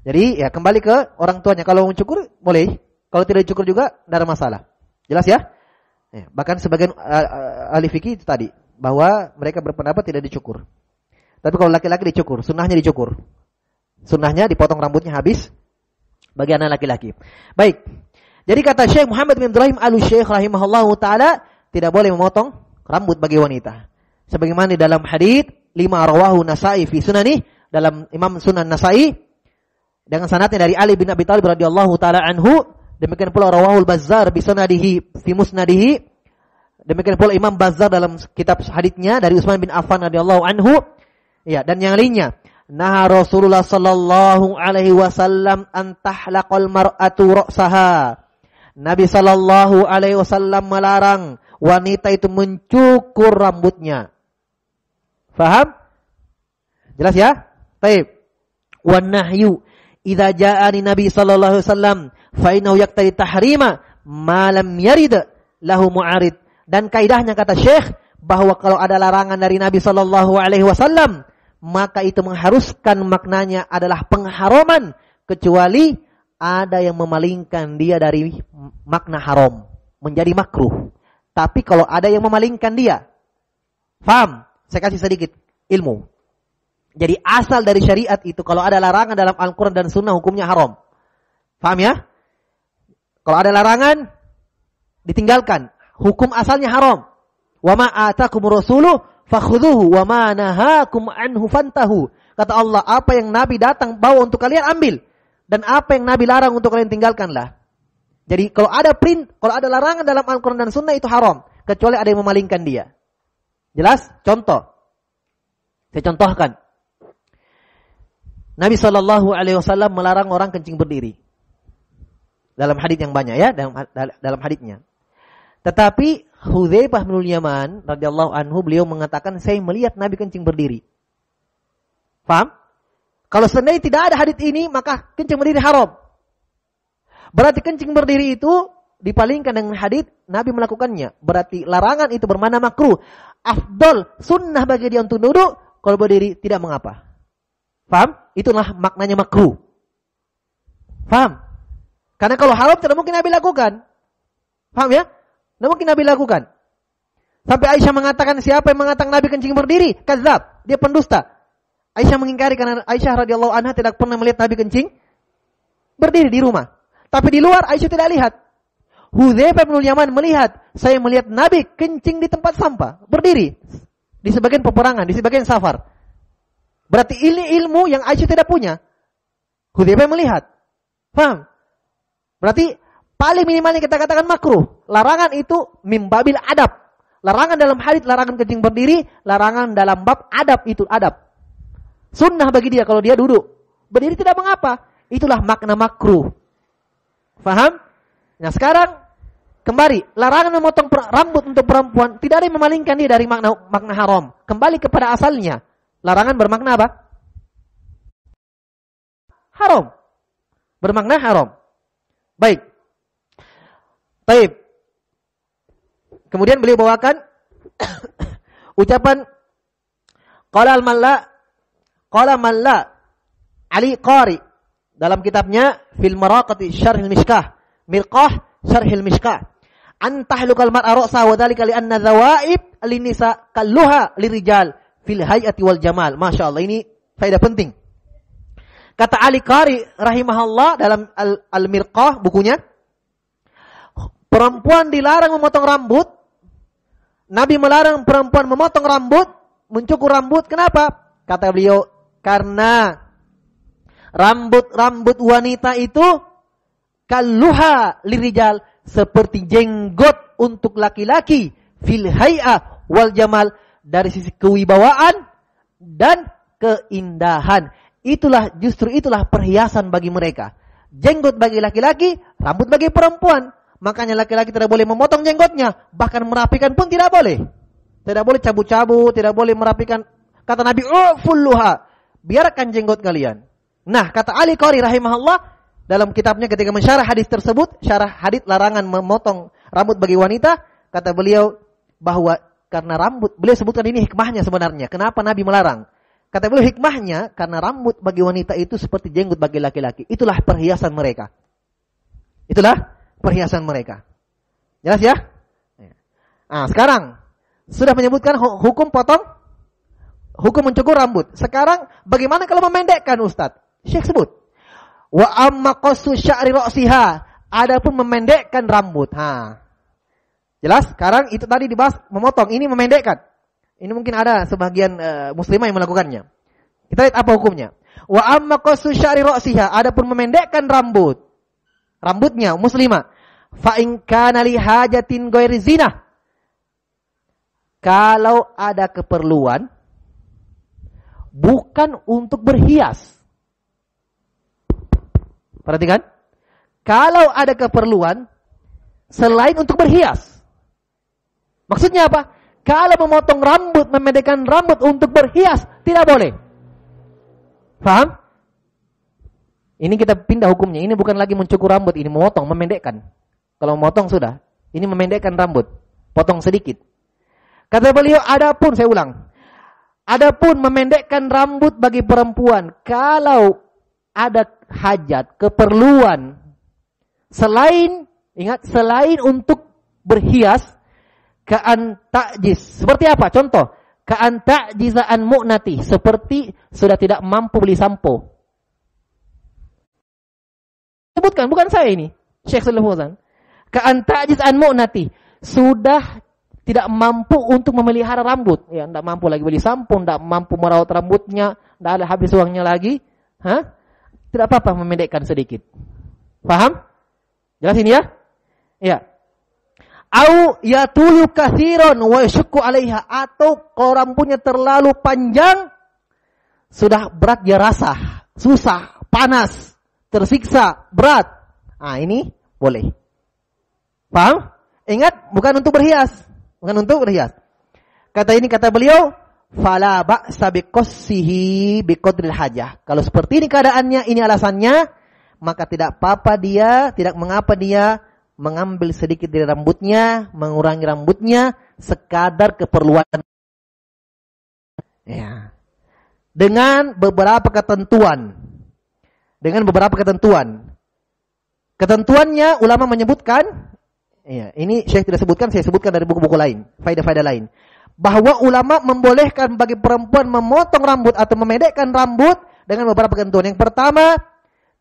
Jadi ya kembali ke orang tuanya. Kalau mau cukur boleh, kalau tidak dicukur juga tidak ada masalah. Jelas ya? Bahkan sebagian ahli fikih itu tadi bahwa mereka berpendapat tidak dicukur. Tapi kalau laki-laki dicukur, sunnahnya dicukur. Sunnahnya dipotong rambutnya habis bagi anak laki-laki. Baik. Jadi kata Syekh Muhammad bin Ibrahim Al-Syekh rahimahullahu taala tidak boleh memotong rambut bagi wanita. Sebagaimana di dalam hadits 5 rawahu Nasa'i fi sunani, dalam Imam Sunan Nasa'i dengan sanadnya dari Ali bin Abi Thalib radhiyallahu taala anhu, demikian pula rawahul Bazzar bi sanadihi fi musnadihi, demikian pula Imam Bazzar dalam kitab haditsnya dari Utsman bin Affan radhiyallahu anhu, ya, dan yang lainnya. Nah, Rasulullah sallallahu alaihi wasallam an tahlaqal mar'atu ra'saha. Nabi sallallahu alaihi wasallam melarang wanita itu mencukur rambutnya. Faham? Jelas ya? Baik. Wan nahyu idza ja'ani Nabi sallallahu alaihi wasallam fa innahu yaqtadi tahrima ma lam yarid lahu mu'arid. Dan kaidahnya kata Syekh bahwa kalau ada larangan dari Nabi sallallahu alaihi wasallam maka itu mengharuskan maknanya adalah pengharaman kecuali ada yang memalingkan dia dari makna haram menjadi makruh. Tapi kalau ada yang memalingkan dia, faham? Saya kasih sedikit ilmu. Jadi asal dari syariat itu kalau ada larangan dalam Al-Quran dan Sunnah hukumnya haram. Paham ya? Kalau ada larangan ditinggalkan, hukum asalnya haram. Wa ma atakumur rasulu fakhudhuhu wa ma nahakum anhu fantahu. Kata Allah, apa yang Nabi datang bawa untuk kalian ambil, dan apa yang Nabi larang untuk kalian tinggalkanlah. Jadi kalau ada larangan dalam Al-Quran dan Sunnah itu haram, kecuali ada yang memalingkan dia. Jelas? Contoh. Saya contohkan. Nabi SAW melarang orang kencing berdiri. Dalam hadits yang banyak ya, dalam haditsnya. Tetapi Hudzaifah bin Yaman radhiyallahu anhu, beliau mengatakan, saya melihat Nabi kencing berdiri. Paham? Kalau seandainya tidak ada hadits ini, maka kencing berdiri haram. Berarti kencing berdiri itu dipalingkan dengan hadits Nabi melakukannya. Berarti larangan itu bermakna makruh. Afdol, sunnah bagi dia untuk duduk, kalau berdiri tidak mengapa. Paham? Itulah maknanya makruh. Paham? Karena kalau haram tidak mungkin Nabi lakukan. Paham ya? Tidak mungkin Nabi lakukan. Sampai Aisyah mengatakan, siapa yang mengatakan Nabi kencing berdiri? Kadzab, dia pendusta. Aisyah mengingkari karena Aisyah radhiyallahu anha tidak pernah melihat Nabi kencing berdiri di rumah. Tapi di luar Aisyah tidak lihat. Hudzaifah bin Yaman melihat, saya melihat Nabi kencing di tempat sampah, berdiri. Di sebagian peperangan, di sebagian safar. Berarti ini ilmu yang Aisyah tidak punya. Hudzaifah melihat. Paham? Berarti paling minimalnya kita katakan makruh. Larangan itu mimbabil adab. Larangan dalam hadits, larangan kencing berdiri, larangan dalam bab adab itu adab. Sunnah bagi dia kalau dia duduk. Berdiri tidak mengapa. Itulah makna makruh. Faham? Nah sekarang kembali, larangan memotong rambut untuk perempuan tidak ada yang memalingkan dia dari makna haram. Kembali kepada asalnya. Larangan bermakna apa? Haram. Bermakna haram. Baik. Baik. Kemudian beliau bawakan ucapan qala al-Malla Ali Qari dalam kitabnya Fil Maraqati Syarhil Mishkah, Mirqah Syarhil Mishkah. An tahlukal mar'a ra'sa wa dzalika li anna dhawaib lin-nisa kalluha lirijal fil hayati wal jamal. Masyaallah, ini faedah penting. Kata Ali Qari rahimahullah dalam Al-Mirqah bukunya, perempuan dilarang memotong rambut. Nabi melarang perempuan memotong rambut, mencukur rambut. Kenapa? Kata beliau, karena rambut wanita itu kalluha lirijal, seperti jenggot untuk laki-laki, fil hay'ah wal jamal, dari sisi kewibawaan dan keindahan. Justru itulah perhiasan bagi mereka. Jenggot bagi laki-laki, rambut bagi perempuan. Makanya laki-laki tidak boleh memotong jenggotnya, bahkan merapikan pun tidak boleh. Tidak boleh cabut-cabut, tidak boleh merapikan. Kata Nabi, "Ufulluha", biarkan jenggot kalian. Nah, kata Ali Qari rahimahullah dalam kitabnya ketika mensyarah hadis tersebut, syarah hadis larangan memotong rambut bagi wanita, kata beliau bahwa karena rambut, beliau sebutkan ini hikmahnya sebenarnya. Kenapa Nabi melarang? Kata beliau hikmahnya karena rambut bagi wanita itu seperti jenggot bagi laki-laki. Itulah perhiasan mereka. Itulah perhiasan mereka. Jelas ya? Nah, sekarang sudah menyebutkan hukum potong, hukum mencukur rambut. Sekarang bagaimana kalau memendekkan, Ustaz? Syekh sebut. Wa amma qassu sya'ri ra'siha, adapun memendekkan rambut. Jelas? Sekarang itu tadi dibahas memotong, ini memendekkan. Ini mungkin ada sebagian muslimah yang melakukannya. Kita lihat apa hukumnya. Wa amma qassu sya'ri ra'siha, adapun memendekkan rambutnya muslimah. Fa in kana li hajatin ghairi zinah, kalau ada keperluan bukan untuk berhias. Perhatikan. Kalau ada keperluan selain untuk berhias. Maksudnya apa? Kalau memotong rambut, memendekkan rambut untuk berhias, tidak boleh. Paham? Ini kita pindah hukumnya. Ini bukan lagi mencukur rambut, ini memotong, memendekkan. Kalau memotong sudah. Ini memendekkan rambut. Potong sedikit. Kata beliau, adapun, saya ulang. Adapun memendekkan rambut bagi perempuan, kalau ada hajat, keperluan, selain untuk berhias, ka'an ta'jis. Seperti apa? Contoh, Ka'an ta'jiza'an mu'nati, seperti sudah tidak mampu beli sampo. Sebutkan, bukan saya ini, Syekh Shalih Fauzan. Ka'an ta'jiza'an mu'nati, sudah tidak mampu untuk memelihara rambut. Ya, tidak mampu lagi beli sampo, tidak mampu merawat rambutnya, tidak ada habis uangnya lagi. Tidak apa-apa memendekkan sedikit. Paham? Jelas ini ya? Ya. Au yatulu katsiran wa yashqu 'alaiha, atau kalau rambutnya terlalu panjang sudah berat dia rasa, susah, panas, tersiksa, berat. Ini boleh. Paham? Ingat, bukan untuk berhias. Bukan untuk berhias. Kata beliau, fala ba'sa biqassihi biqadril hajah. Kalau seperti ini keadaannya, ini alasannya, maka tidak mengapa dia mengambil sedikit dari rambutnya, mengurangi rambutnya, sekadar keperluan. Ya. Dengan beberapa ketentuan. Ketentuannya ulama menyebutkan, ya, ini Syekh tidak sebutkan, saya sebutkan dari buku-buku lain, faedah-faedah lain. Bahwa ulama membolehkan bagi perempuan memotong rambut atau memedekkan rambut dengan beberapa ketentuan. Yang pertama,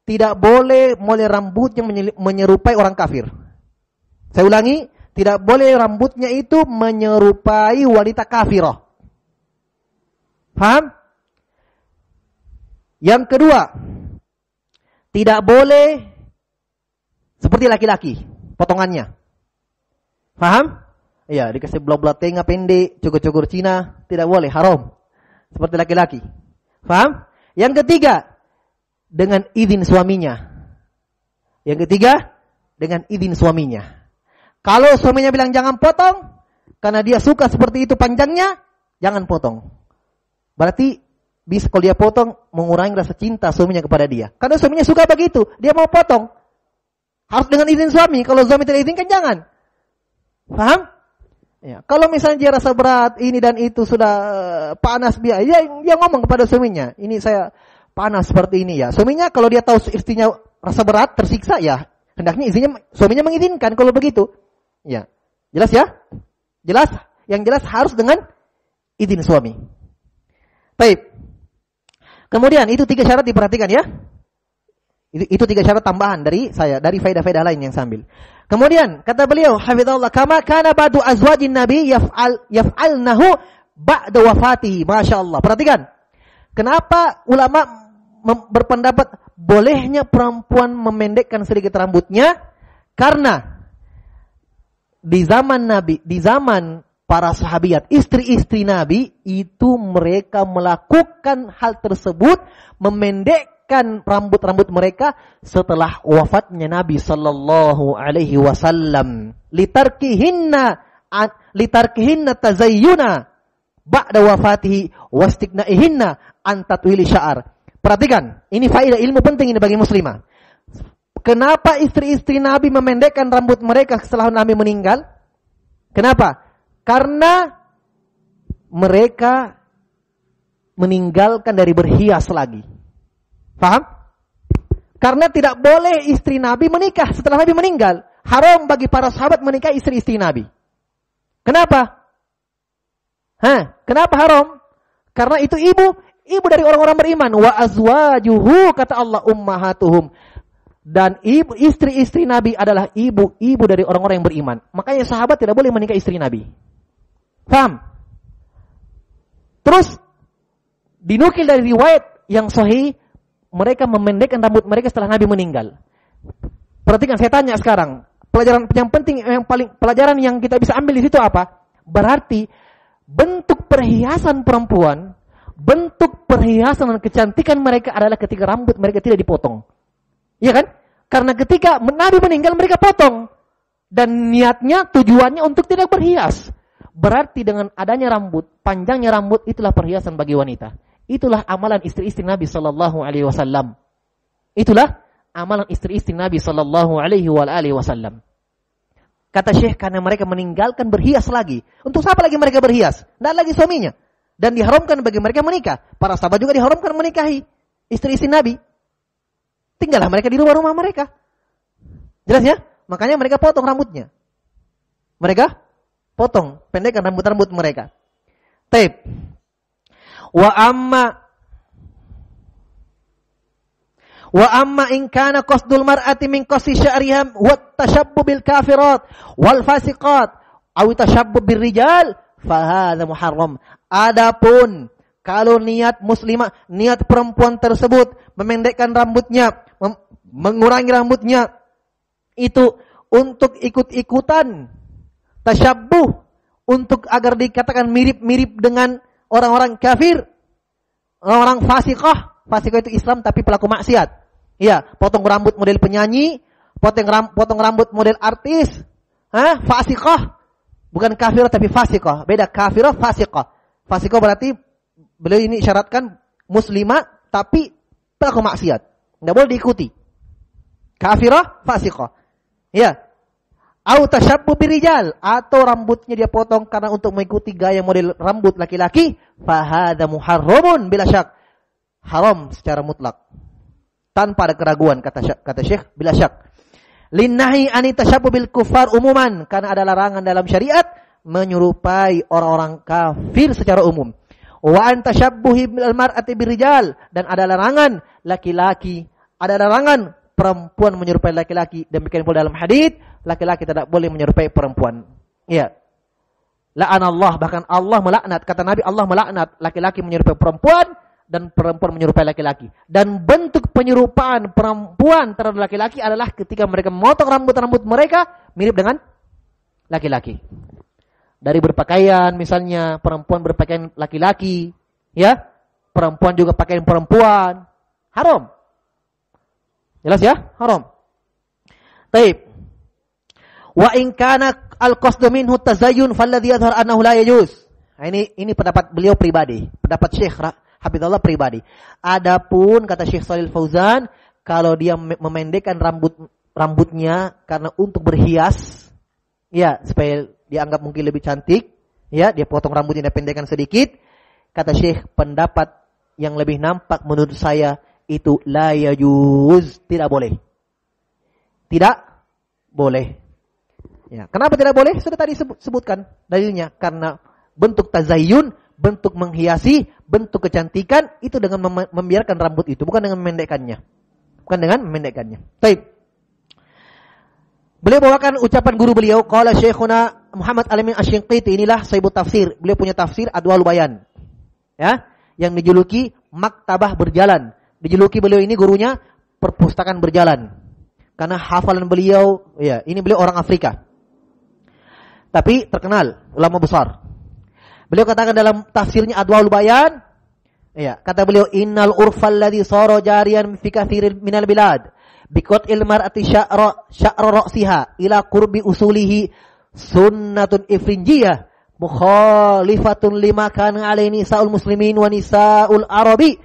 tidak boleh rambutnya menyerupai orang kafir. Saya ulangi, tidak boleh rambutnya itu menyerupai wanita kafirah. Paham? Yang kedua, tidak boleh seperti laki-laki, potongannya. Paham? Iya, dikasih blok-blok tengah pendek, cukur-cukur Cina, tidak boleh, haram. Seperti laki-laki. Paham? Yang ketiga, dengan izin suaminya. Kalau suaminya bilang jangan potong, karena dia suka seperti itu panjangnya, jangan potong. Berarti bisa kalau dia potong mengurangi rasa cinta suaminya kepada dia. Karena suaminya suka begitu, dia mau potong. Harus dengan izin suami. Kalau suami tidak izinkan, jangan. Paham? Ya. Kalau misalnya dia rasa berat, ini dan itu sudah panas, dia ngomong kepada suaminya, ini saya panas seperti ini ya. Suaminya kalau dia tahu istrinya rasa berat, tersiksa ya, hendaknya suaminya mengizinkan kalau begitu. Ya. Jelas ya? Jelas? Yang jelas harus dengan izin suami. Baik. Kemudian itu 3 syarat diperhatikan ya. Itu 3 syarat tambahan dari saya, dari faedah-faedah lain yang sambil. Kemudian kata beliau, hafizallahu kama kana ba'du azwajin nabi yaf'alnahu ba'da wafatihi. Masyaallah. Perhatikan. Kenapa ulama berpendapat bolehnya perempuan memendekkan sedikit rambutnya? Karena di zaman Nabi, di zaman para sahabiat, istri-istri Nabi itu mereka melakukan hal tersebut, memendekkan rambut-rambut mereka setelah wafatnya Nabi sallallahu alaihi wasallam. Litarkihinna tazayyuna ba'da wafatihi wastighnaihinna an tatwili sya'ar. Perhatikan, ini faedah ilmu penting ini bagi muslimah. Kenapa istri-istri Nabi memendekkan rambut mereka setelah Nabi meninggal? Kenapa? Karena mereka meninggalkan dari berhias lagi. Paham? Karena tidak boleh istri Nabi menikah setelah Nabi meninggal. Haram bagi para sahabat menikah istri-istri Nabi. Kenapa? Kenapa haram? Karena itu ibu dari orang-orang beriman. Wa azwajuhu, kata Allah, ummahatuhum. Dan istri-istri Nabi adalah ibu dari orang-orang yang beriman. Makanya sahabat tidak boleh menikah istri Nabi. Paham? Terus dinukil dari riwayat yang sahih, mereka memendekkan rambut mereka setelah Nabi meninggal. Perhatikan, saya tanya sekarang, pelajaran yang penting, pelajaran yang kita bisa ambil di situ apa? Berarti bentuk perhiasan perempuan, bentuk perhiasan dan kecantikan mereka adalah ketika rambut mereka tidak dipotong. Iya kan? Karena ketika Nabi meninggal mereka potong. Dan niatnya, tujuannya untuk tidak berhias. Berarti dengan adanya rambut, panjangnya rambut, itulah perhiasan bagi wanita. Itulah amalan istri-istri Nabi sallallahu alaihi wasallam. Itulah amalan istri-istri Nabi sallallahu alaihi wasallam. Kata Syekh, karena mereka meninggalkan berhias lagi. Untuk siapa lagi mereka berhias? Tidak lagi suaminya. Dan diharamkan bagi mereka menikah. Para sahabat juga diharamkan menikahi istri-istri Nabi. Tinggallah mereka di rumah-rumah mereka. Jelas ya? Makanya mereka potong rambutnya. Mereka potong, pendekkan rambut-rambut mereka. Taib. Wa amma in kana qasdul mar'ati min qasdi sya'riha wa tashabbu bil kafirat wal fasiqat aw tashabbu bir rijal fa hadza muharram. Adapun kalau niat muslimah, niat perempuan tersebut memendekkan rambutnya, mengurangi rambutnya itu untuk ikut-ikutan tasyabbuh, untuk agar dikatakan mirip-mirip dengan orang-orang kafir, orang-orang fasiqah. Fasiqah itu Islam tapi pelaku maksiat. Ya, potong rambut model penyanyi, potong rambut model artis. Fasiqah. Bukan kafir tapi fasiqah. Beda kafirah, fasiqah. Fasiqah berarti beliau ini syaratkan muslimah tapi pelaku maksiat. Enggak boleh diikuti. Kafirah, fasiqah. Ya. Au tasyabbu birijal, atau rambutnya dia potong karena untuk mengikuti gaya model rambut laki-laki, fa hadza muharramun bila syak. Haram secara mutlak. Tanpa ada keraguan kata Syekh bila syak. Linnahi ani tasyabbu bil kufar umuman, karena ada larangan dalam syariat menyerupai orang-orang kafir secara umum. Wa an tasyabbuhi bil mar'ati birijal, dan ada larangan laki-laki, ada larangan perempuan menyerupai laki-laki. Demikian pula dalam hadis, laki-laki tidak boleh menyerupai perempuan. Ya. La'anallah, bahkan Allah melaknat, kata Nabi, Allah melaknat laki-laki menyerupai perempuan dan perempuan menyerupai laki-laki. Dan bentuk penyerupaan perempuan terhadap laki-laki adalah ketika mereka memotong rambut-rambut mereka mirip dengan laki-laki. Dari berpakaian, misalnya perempuan berpakaian laki-laki, ya, perempuan juga pakaian perempuan, haram. Jelas ya? Haram. Taib. Wa in kana al-qasdu minhu tazayyun falladhi yadhhar annahu la yajuz. Nah, ini pendapat beliau pribadi, pendapat Syekh Hafizahullah pribadi. Adapun kata Syekh Shalih Fauzan, kalau dia memendekkan rambutnya karena untuk berhias, ya, supaya dianggap mungkin lebih cantik, ya, dia potong rambutnya, dia pendekkan sedikit. Kata Syekh, pendapat yang lebih nampak menurut saya itu la yajuz, tidak boleh. Tidak boleh. Ya, kenapa tidak boleh? Sudah tadi sebutkan dalilnya, karena bentuk tazayyun, bentuk menghiasi, bentuk kecantikan itu dengan membiarkan rambut itu, bukan dengan memendekkannya. Bukan dengan memendekkannya. Baik. Beliau bawakan ucapan guru beliau, qala Syekhuna Muhammad Al-Amin Asy-Shinqiti, inilah Sahibut Tafsir. Beliau punya tafsir Adwaul Bayan. Ya, yang dijuluki Maktabah Berjalan. Dijuluki beliau ini gurunya perpustakaan berjalan. Karena hafalan beliau, ya, ini beliau orang Afrika. Tapi terkenal, ulama besar. Beliau katakan dalam tafsirnya Adwaul Bayan, ya, kata beliau, innal urfal ladzi sara jariyan fi katsirin minal bilad biqatil mar'ati sya'ra ra'siha ila qurbi usulihi sunnatun ifrinjiyah mukhalifatun lima kana alaihi nisa'ul muslimin wa nisa'ul arabi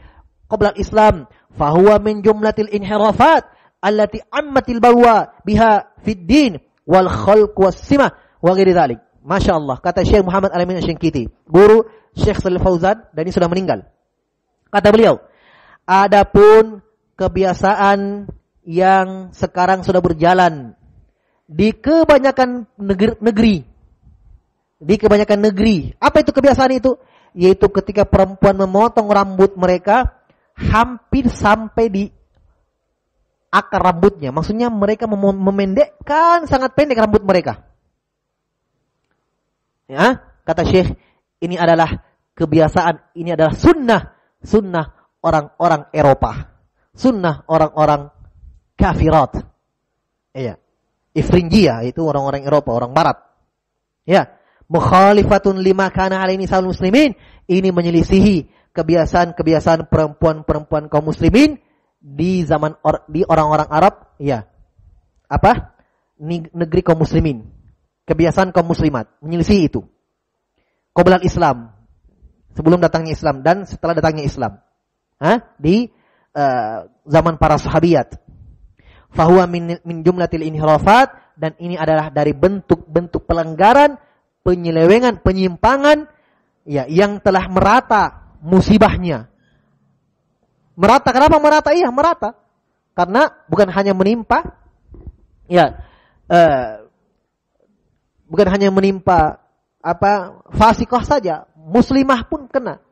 qabla al-islam fahuwa min jumlatil inhirafat allati ammatil balwa biha fid din wal khalq was simah wa ghairi dzalik. Masya Allah, kata Syekh Muhammad Al-Amin Asy-Shinqiti, guru Syekh Shalih Fauzan, dan ini sudah meninggal. Kata beliau, adapun kebiasaan yang sekarang sudah berjalan di kebanyakan negeri. Di kebanyakan negeri. Apa itu kebiasaan itu? Yaitu ketika perempuan memotong rambut mereka hampir sampai di akar rambutnya. Maksudnya mereka memendekkan sangat pendek rambut mereka. Ya, kata Syekh, ini adalah kebiasaan, ini adalah sunnah orang-orang Eropa, sunnah orang-orang kafirat. Iya, ifrinjiyah itu orang-orang Eropa, orang Barat. Ya, mukhalifatun lima kana alaihi nisa'ul muslimin, ini menyelisihi kebiasaan-kebiasaan perempuan-perempuan kaum muslimin di zaman di orang-orang Arab. Ya, apa? Negeri kaum muslimin. Kebiasaan kaum muslimat, menyelisih itu. Qoblal Islam, sebelum datangnya Islam dan setelah datangnya Islam. Di zaman para sahabiyat. Fahuwa min jumlatil inhirafat, dan ini adalah dari bentuk-bentuk pelanggaran, penyelewengan, penyimpangan, ya, yang telah merata musibahnya. Merata, kenapa merata? Iya, merata. Karena bukan hanya menimpa, ya, bukan hanya menimpa fasiqah saja, muslimah pun kena.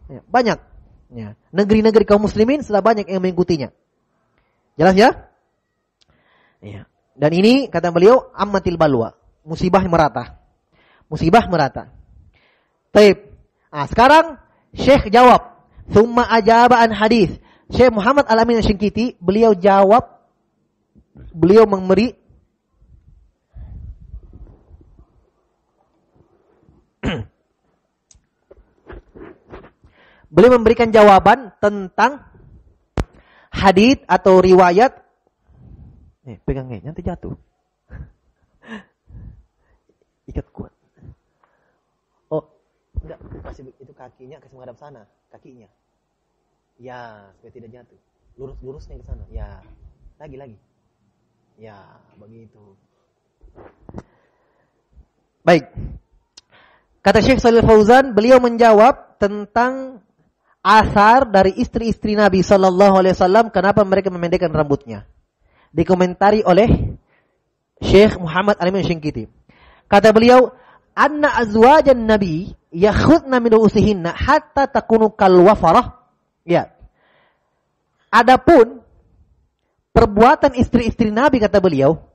Ya, banyak. Ya. Negeri-negeri kaum muslimin sudah banyak yang mengikutinya. Jelas ya? Ya. Dan ini kata beliau ammatil balwa, musibah merata. Musibah merata. Taib. Sekarang Syekh jawab, "Tsumma ajaba an hadis." Syekh Muhammad Al-Amin Asy-Syinkiti, beliau jawab, beliau memberikan jawaban tentang hadits atau riwayat. Pegang nanti jatuh. Ikat kuat. Oh, enggak, kasih itu kakinya kasih menghadap sana, kakinya. Ya, supaya tidak jatuh. Lurusnya ke sana. Ya, lagi. Ya, begitu. Baik. Kata Syekh Shalih Fauzan, beliau menjawab tentang asar dari istri-istri Nabi sallallahu alaihi wasallam kenapa mereka memendekkan rambutnya. Dikomentari oleh Syekh Muhammad Al-Amin Asy-Syinkiti. Kata beliau, "Anna azwajan Nabi yakhudna min usihinna hatta takunu kal wafarah." Ya. Adapun perbuatan istri-istri Nabi kata beliau,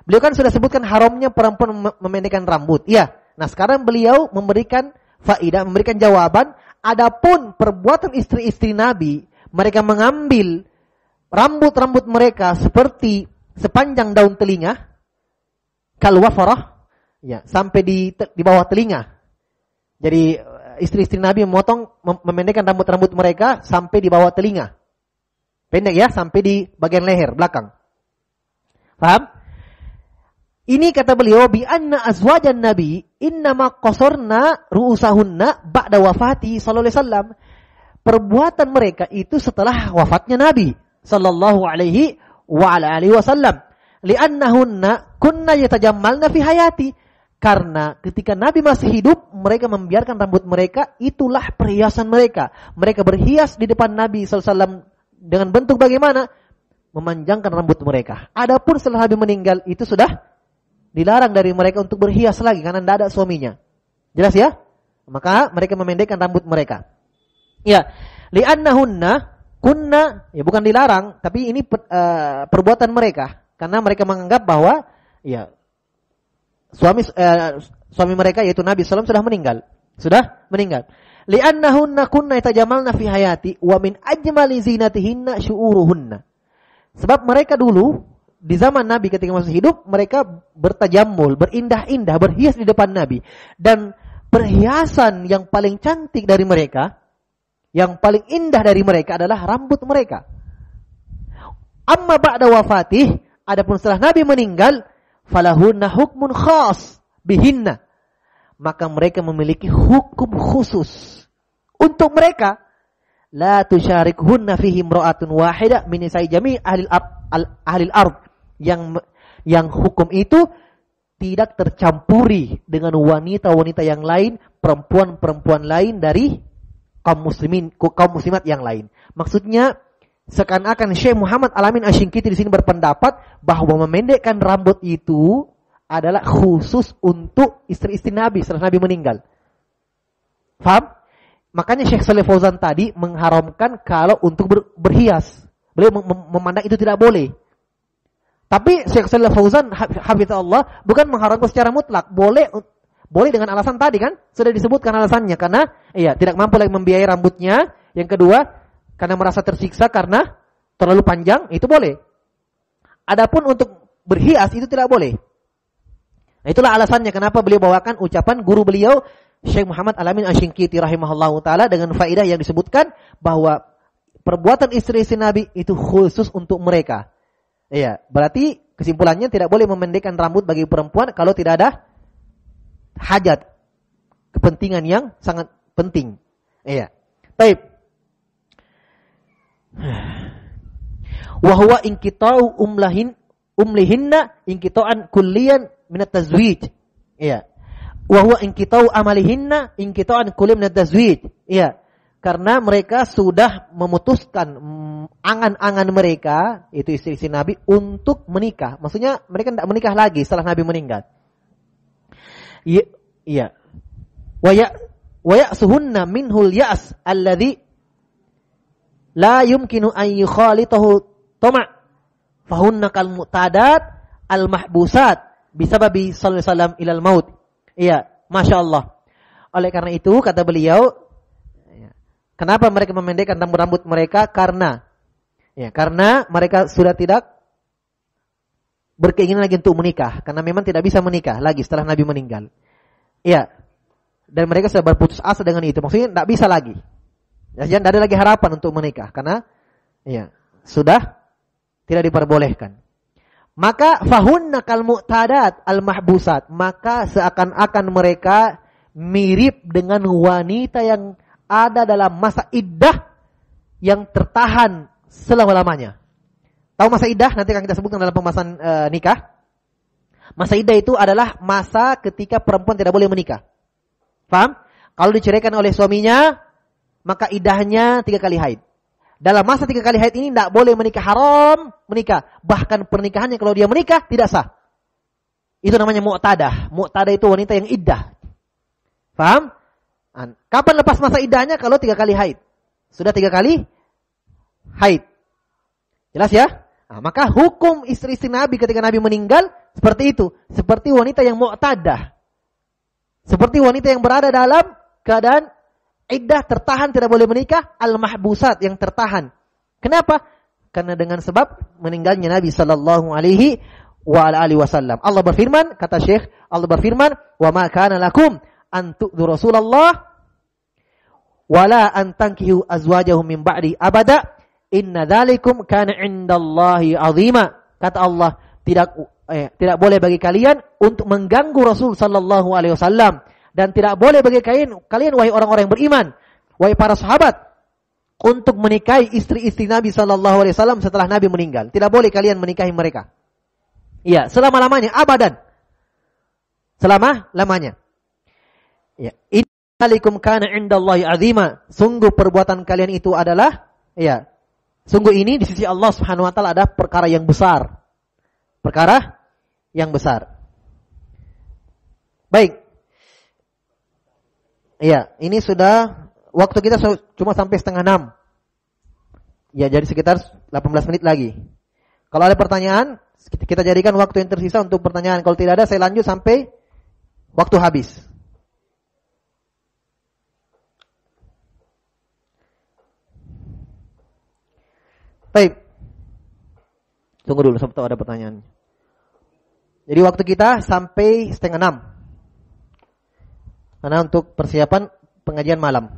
beliau kan sudah sebutkan haramnya perempuan memendekkan rambut. Ya. Nah, sekarang beliau memberikan faedah, memberikan jawaban. Adapun perbuatan istri-istri Nabi, mereka mengambil rambut-rambut mereka seperti sepanjang daun telinga, kal wafarah, ya, sampai di bawah telinga. Jadi istri-istri Nabi memendekkan rambut-rambut mereka sampai di bawah telinga. Pendek ya, sampai di bagian leher belakang. Paham? Ini kata beliau, bi anna azwajan Nabi innama qasorna ru'usahunna ba'da wafati sallallahu alaihi wasallam. Perbuatan mereka itu setelah wafatnya Nabi sallallahu alaihi wa ala alihi wasallam. Li'annahunna kunna yatajammalna fi hayati. Karena ketika Nabi masih hidup, mereka membiarkan rambut mereka, itulah perhiasan mereka. Mereka berhias di depan Nabi sallallahu alaihi wasallam dengan bentuk bagaimana? Memanjangkan rambut mereka. Adapun setelah Nabi meninggal, itu sudah dilarang dari mereka untuk berhias lagi karena tidak ada suaminya. Jelas ya? Maka mereka memendekkan rambut mereka. Ya, li'annahunna kunna, ya bukan dilarang, tapi ini perbuatan mereka karena mereka menganggap bahwa ya suami mereka yaitu Nabi sallallahu alaihi wasallam sudah meninggal. Li'annahunna kunna yatajamalna fi hayati wa min ajmali zinatihinna syu'uruhunna. Sebab mereka dulu di zaman Nabi ketika masih hidup, mereka bertajammul, berindah-indah, berhias di depan Nabi. Dan perhiasan yang paling cantik dari mereka, yang paling indah dari mereka adalah rambut mereka. Amma ba'da wafatih, adapun setelah Nabi meninggal, falahunna hukmun khas bihinna. Maka mereka memiliki hukum khusus. Untuk mereka, la tusyarikhunna fihi imra'atun wahidah min nisa'i jami' ahli al-ard. Yang hukum itu tidak tercampuri dengan wanita-wanita yang lain, perempuan-perempuan lain dari kaum muslimat yang lain. Maksudnya seakan-akan Syekh Muhammad Al-Amin Asy-Syinkiti di sini berpendapat bahwa memendekkan rambut itu adalah khusus untuk istri-istri Nabi setelah Nabi meninggal. Faham? Makanya Syekh Shalih Fauzan tadi mengharamkan kalau untuk berhias. Beliau memandang itu tidak boleh. Tapi Syekh Shalih Fauzan hafizahullah bukan mengharamkan secara mutlak, boleh dengan alasan tadi kan? Sudah disebutkan alasannya karena tidak mampu lagi membiayai rambutnya. Yang kedua, karena merasa tersiksa karena terlalu panjang, itu boleh. Adapun untuk berhias itu tidak boleh. Nah, itulah alasannya kenapa beliau bawakan ucapan guru beliau Syekh Muhammad Al-Amin Asy-Syinkiti rahimahullahu taala dengan faedah yang disebutkan bahwa perbuatan istri-istri Nabi itu khusus untuk mereka. Iya, berarti kesimpulannya tidak boleh memendekkan rambut bagi perempuan kalau tidak ada hajat, kepentingan yang sangat penting. Iya. Baik. Wa huwa inqita'u umlihinna inqita'an kulliyan min at-tazwij. Iya. Wa huwa inqita'u amalihinna inqita'an kulliyan min at-tazwij. Iya. Karena mereka sudah memutuskan angan-angan mereka, itu istri-istri Nabi, untuk menikah. Maksudnya mereka tidak menikah lagi setelah Nabi meninggal. Iya. wa ya'suhunna minhul ya's alladhi la yumkinu an yukhalitahu tama' fahunna kal mu'tadat al mahbusat bisababi sallallahu alaihi wasallam ilal maut. Iya, Masya Allah. Oleh karena itu kata beliau, kenapa mereka memendekkan rambut mereka? Karena mereka sudah tidak berkeinginan lagi untuk menikah, karena memang tidak bisa menikah lagi setelah Nabi meninggal. Iya. Dan mereka sudah berputus asa dengan itu. Maksudnya tidak bisa lagi. Ya, tidak ada lagi harapan untuk menikah karena sudah tidak diperbolehkan. Maka fahunna kal mu'tadat al mahbusat, maka seakan-akan mereka mirip dengan wanita yang ada dalam masa iddah yang tertahan selama-lamanya. Tahu masa iddah? Nanti akan kita sebutkan dalam pembahasan nikah. Masa iddah itu adalah masa ketika perempuan tidak boleh menikah. Paham? Kalau diceraikan oleh suaminya, maka iddahnya 3 kali haid. Dalam masa 3 kali haid ini tidak boleh menikah, haram menikah. Bahkan pernikahannya kalau dia menikah tidak sah. Itu namanya mu'tadah. Mu'tadah itu wanita yang iddah. Paham? Kapan lepas masa iddahnya? Kalau 3 kali haid. Sudah 3 kali haid. Jelas ya? Maka hukum istri-istri Nabi ketika Nabi meninggal seperti itu. Seperti wanita yang mu'tadah. Seperti wanita yang berada dalam keadaan iddah, tertahan, tidak boleh menikah, al-mahbusat, yang tertahan. Kenapa? Karena dengan sebab meninggalnya Nabi sallallahu alaihi wasallam. Allah berfirman, kata Syekh, Allah berfirman, "Wa ma kana lakum an tu'dhu Rasulullah wala an tankihu azwajahum min ba'di abada, inna dzalikum kana 'indallahi 'azima." Kata Allah, tidak boleh bagi kalian untuk mengganggu Rasul sallallahu alaihi wasallam, dan tidak boleh bagi kalian wahai orang-orang yang beriman, wahai para sahabat, untuk menikahi istri-istri Nabi sallallahu alaihi wasallam setelah Nabi meninggal. Tidak boleh kalian menikahi mereka. Iya, selama-lamanya, abadan. Selama-lamanya. Ya, innalikum kana 'indallahi 'azima. Sungguh perbuatan kalian itu adalah sungguh ini di sisi Allah Subhanahu wa taala ada perkara yang besar. Perkara yang besar. Baik. Iya, ini sudah waktu kita cuma sampai 5:30. Ya, jadi sekitar 18 menit lagi. Kalau ada pertanyaan, kita jadikan waktu yang tersisa untuk pertanyaan. Kalau tidak ada, saya lanjut sampai waktu habis. Baik. Tunggu dulu sampai ada pertanyaan. Jadi waktu kita sampai 5:30. Karena untuk persiapan pengajian malam.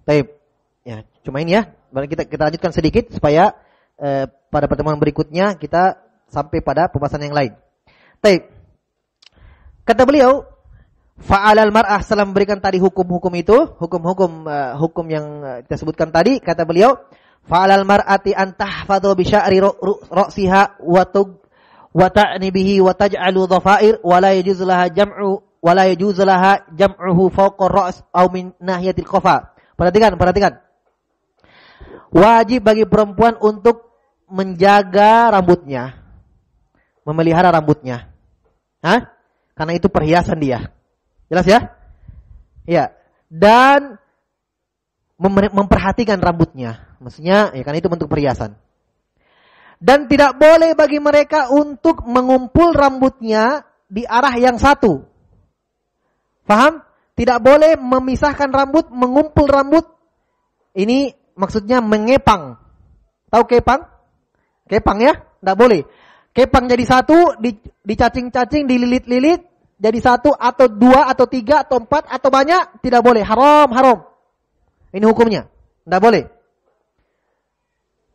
Baik. Ya, cuma ini ya. Kita lanjutkan sedikit supaya pada pertemuan berikutnya kita sampai pada pembahasan yang lain. Baik. Kata beliau, fa'alal mar'ah, setelah memberikan tadi hukum-hukum itu, hukum yang kita sebutkan tadi, kata beliau, fa'alal mar'ati an tahfadhu bi sya'ri ra'siha wa ta'ni bihi wa taj'alu dhafair wa la yajuz laha jam'uhu fawqa ar-ra's aw min nahiyatil qafa. Perhatikan. Wajib bagi perempuan untuk menjaga rambutnya, memelihara rambutnya. Karena itu perhiasan dia. Jelas ya? Ya. Dan memperhatikan rambutnya. Maksudnya, ya karena itu bentuk perhiasan. Dan tidak boleh bagi mereka untuk mengumpul rambutnya di arah yang satu. Paham? Tidak boleh memisahkan rambut, mengumpul rambut. Ini maksudnya mengepang. Tahu kepang? Kepang ya? Tidak boleh. Kepang jadi satu, dicacing-cacing, dililit-lilit, jadi satu atau dua atau tiga atau empat atau banyak, tidak boleh. Haram. Ini hukumnya. Tidak boleh.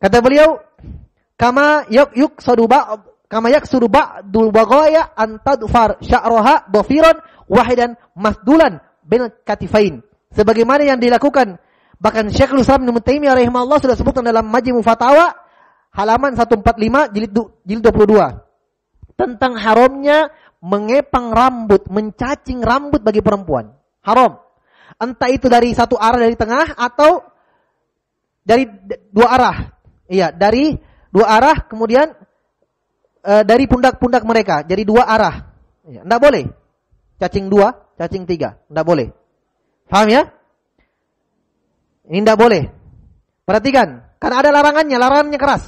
Kata beliau, kama yuk kama yaksuru ba'dul baghaya an tadfar sya'raha dhafiran wahidan masdulan bil katifain. Sebagaimana yang dilakukan bahkan Syekhul Islam Ibnu Taimiyah rahimahullah sudah sebutkan dalam Majmu' Fatawa halaman 145 jilid 22 tentang haramnya mengepang rambut, mencacing rambut bagi perempuan. Haram. Entah itu dari satu arah dari tengah atau dari dua arah. Iya, dari dua arah kemudian dari pundak-pundak mereka. Jadi dua arah. Iya, enggak boleh. Cacing 2, cacing 3, enggak boleh. Paham ya? Ini enggak boleh. Perhatikan, karena ada larangannya keras.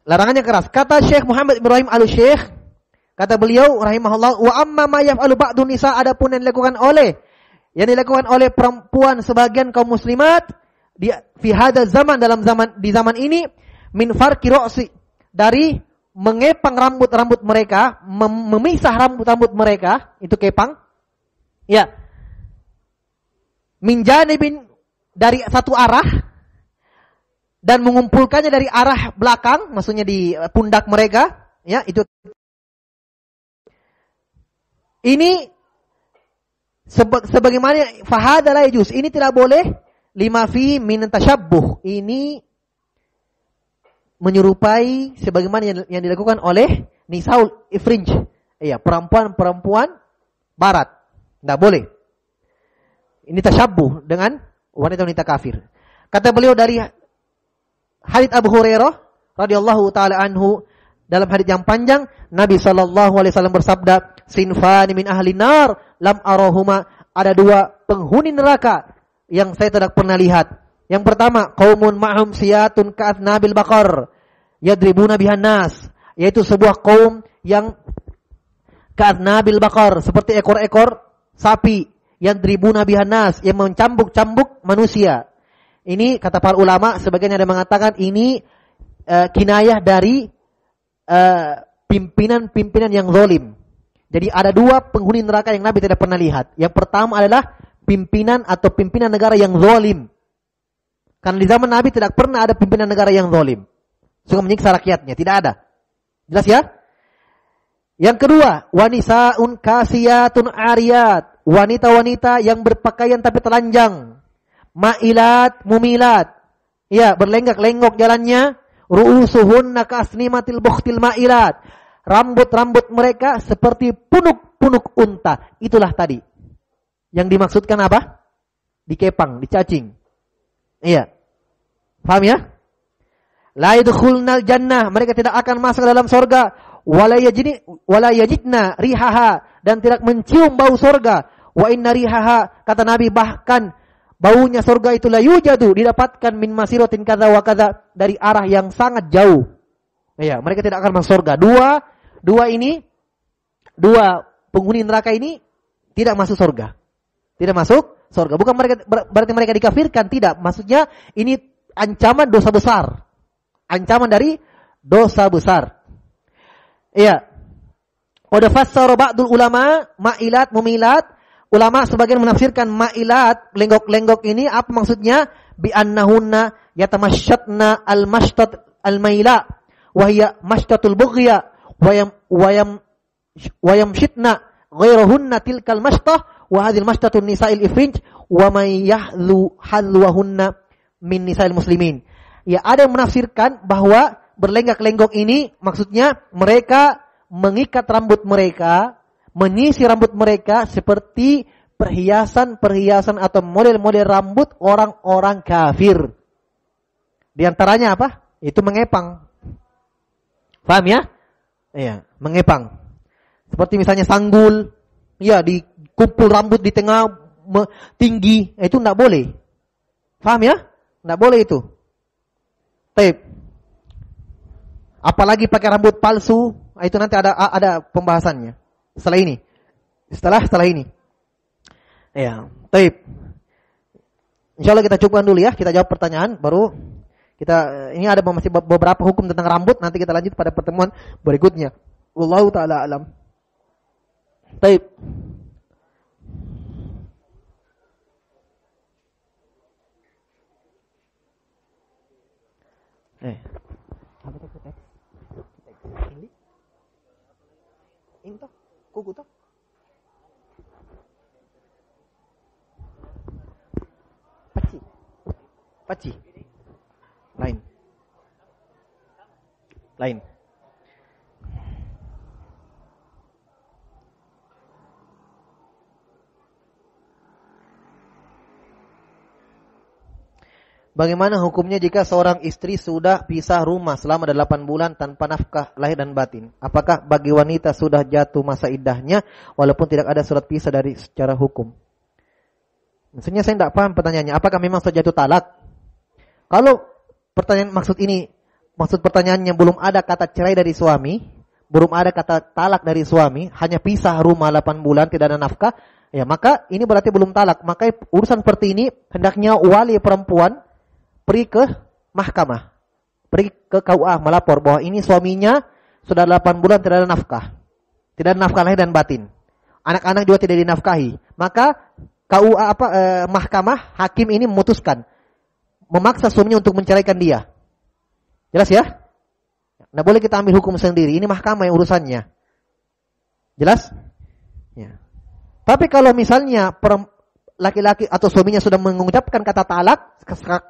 Larangannya keras. Kata Syekh Muhammad Ibrahim Al-Syekh, kata beliau rahimahullah, wa amma ma yaf'alu ba'dun nisa, adapun yang dilakukan oleh perempuan sebagian kaum muslimat fi hadzal zaman, di zaman ini, min farqi ra'si, dari mengepang rambut-rambut mereka, memisah rambut-rambut mereka, itu kepang. Ya. Min janibin, dari satu arah, dan mengumpulkannya dari arah belakang, maksudnya di pundak mereka, ya, itu. Ini sebagaimana fahada la yajuz, ini tidak boleh, lima fi min tasyabbuh, ini menyerupai sebagaimana yang dilakukan oleh nisaul ifrinj, iya, perempuan barat. Tidak boleh. Ini tasyabbuh dengan wanita-wanita kafir. Kata beliau dari hadits Abu Hurairah radhiyallahu taala anhu, dalam hadits yang panjang, Nabi sallallahu alaihi wasallam bersabda, sinfani min ahli nar lam arahuma, ada dua penghuni neraka yang saya tidak pernah lihat. Yang pertama, qaumun ma'hum siyatun ka'atnabil baqar yadribuna bihan nas, yaitu sebuah kaum yang ka'atnabil baqar, seperti ekor-ekor sapi, yadribuna bihan nas, yang mencambuk-cambuk manusia. Ini kata para ulama, sebagian ada mengatakan ini kinayah dari pimpinan-pimpinan yang zalim. Jadi ada dua penghuni neraka yang Nabi tidak pernah lihat. Yang pertama adalah pimpinan negara yang zalim. Karena di zaman Nabi tidak pernah ada pimpinan negara yang zalim, suka menyiksa rakyatnya, tidak ada. Jelas ya? Yang kedua, wanisaun kasiyatun ariyat, wanita-wanita yang berpakaian tapi telanjang, ma'ilat mumilat, ya, berlenggak-lenggok jalannya, ru'usuhunna ka'asnimatil bukhtil ma'ilat, rambut-rambut mereka seperti punuk-punuk unta. Itulah tadi yang dimaksudkan apa? Dikepang, dicacing. Iya. Paham ya? La yadkhulnal jannah, mereka tidak akan masuk dalam surga, wala yajidna rihaha, dan tidak mencium bau surga. Wa inna rihaha, kata Nabi, bahkan baunya surga itu la yujadu, didapatkan min masiratin kadza wa kadza, dari arah yang sangat jauh. Iya, mereka tidak akan masuk surga. Dua penghuni neraka ini tidak masuk surga. Tidak masuk surga. Bukan mereka berarti mereka dikafirkan, tidak. Maksudnya ini ancaman dosa besar. Ancaman dari dosa besar. Iya. Qad fassara ba'dul ulama ma'ilat mumilat. Ulama sebagian menafsirkan ma'ilat, lenggok-lenggok ini apa maksudnya? Bi annahunna yatamashatna al-mashtat al-maila wa hiya mashtatul bughya wa yamshitna ghairahunna tilkal mashtah wa hadhil mashtatun nisa'il ifrinj wa may yahlu halwahunna min nisa'il muslimin. Ya, ada yang menafsirkan bahwa berlenggak-lenggok ini maksudnya mereka mengikat rambut mereka, menyisir rambut mereka seperti perhiasan-perhiasan atau model-model rambut orang-orang kafir. Di antaranya apa? Itu mengepang. Paham ya? Iya, mengepang. Seperti misalnya sanggul, ya, dikumpul rambut di tengah tinggi, itu enggak boleh. Paham ya? Enggak boleh itu. Taib. Apalagi pakai rambut palsu, itu nanti ada pembahasannya. Setelah ini. Ya, taib. Insyaallah kita cukupkan dulu ya, kita jawab pertanyaan baru ini ada masih beberapa hukum tentang rambut, nanti kita lanjut pada pertemuan berikutnya. Wallahu taala alam. Taib. Ini toh, kuku toh. Paci. Paci. Lain. Lain. Bagaimana hukumnya jika seorang istri sudah pisah rumah selama 8 bulan tanpa nafkah lahir dan batin? Apakah bagi wanita sudah jatuh masa iddahnya walaupun tidak ada surat pisah dari secara hukum? Maksudnya saya tidak paham pertanyaannya. Apakah memang sudah jatuh talak? Kalau maksud pertanyaannya belum ada kata cerai dari suami, belum ada kata talak dari suami, hanya pisah rumah 8 bulan tidak ada nafkah, ya maka ini berarti belum talak. Maka urusan seperti ini hendaknya wali perempuan pergi ke mahkamah, pergi ke KUA melapor bahwa ini suaminya sudah 8 bulan tidak ada nafkah. Tidak ada nafkah lahir dan batin. Anak-anak juga tidak dinafkahi. Maka KUA mahkamah hakim ini memutuskan memaksa suaminya untuk menceraikan dia. Jelas ya? Nah, boleh kita ambil hukum sendiri. Ini mahkamah yang urusannya. Jelas? Ya. Tapi kalau misalnya laki-laki atau suaminya sudah mengucapkan kata talak,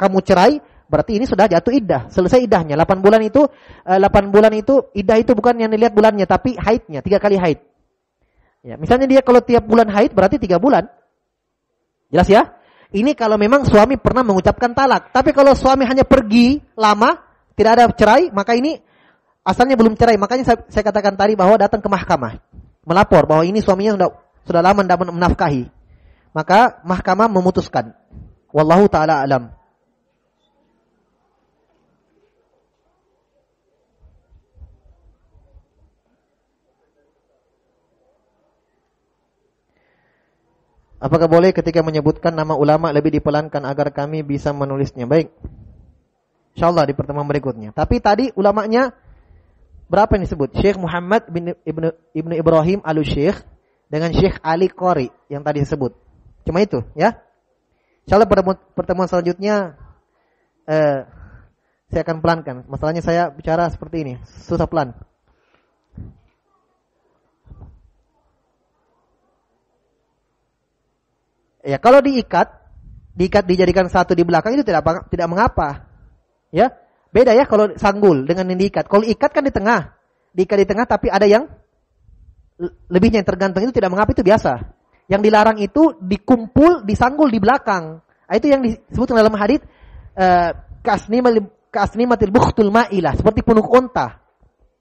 kamu cerai, berarti ini sudah jatuh iddah, selesai iddahnya. 8 bulan itu iddah itu bukan yang dilihat bulannya, tapi haidnya, 3 kali haid. Ya, misalnya dia kalau tiap bulan haid berarti 3 bulan. Jelas ya? Ini kalau memang suami pernah mengucapkan talak. Tapi kalau suami hanya pergi lama, tidak ada cerai, maka ini asalnya belum cerai. Makanya saya katakan tadi bahwa datang ke mahkamah, melapor bahwa ini suaminya sudah lama tidak menafkahi. Maka mahkamah memutuskan. Wallahu ta'ala alam. Apakah boleh ketika menyebutkan nama ulama lebih dipelankan agar kami bisa menulisnya? Baik. InsyaAllah di pertemuan berikutnya. Tapi tadi ulamanya berapa yang disebut? Syekh Muhammad Ibnu Ibrahim Al-Syekh dengan Syekh Ali Qori yang tadi disebut. Cuma itu, ya. InsyaAllah pertemuan selanjutnya saya akan pelankan. Masalahnya saya bicara seperti ini, susah pelan. Ya, kalau diikat dijadikan satu di belakang itu tidak mengapa. Ya. Beda ya kalau sanggul dengan yang diikat. Kalau ikat kan di tengah. Diikat di tengah tapi ada yang lebihnya yang tergantung, itu tidak mengapa, itu biasa. Yang dilarang itu dikumpul, disanggul di belakang. Itu yang disebut dalam hadis kasnimatil bukhtul ma'ilah, seperti punuk unta.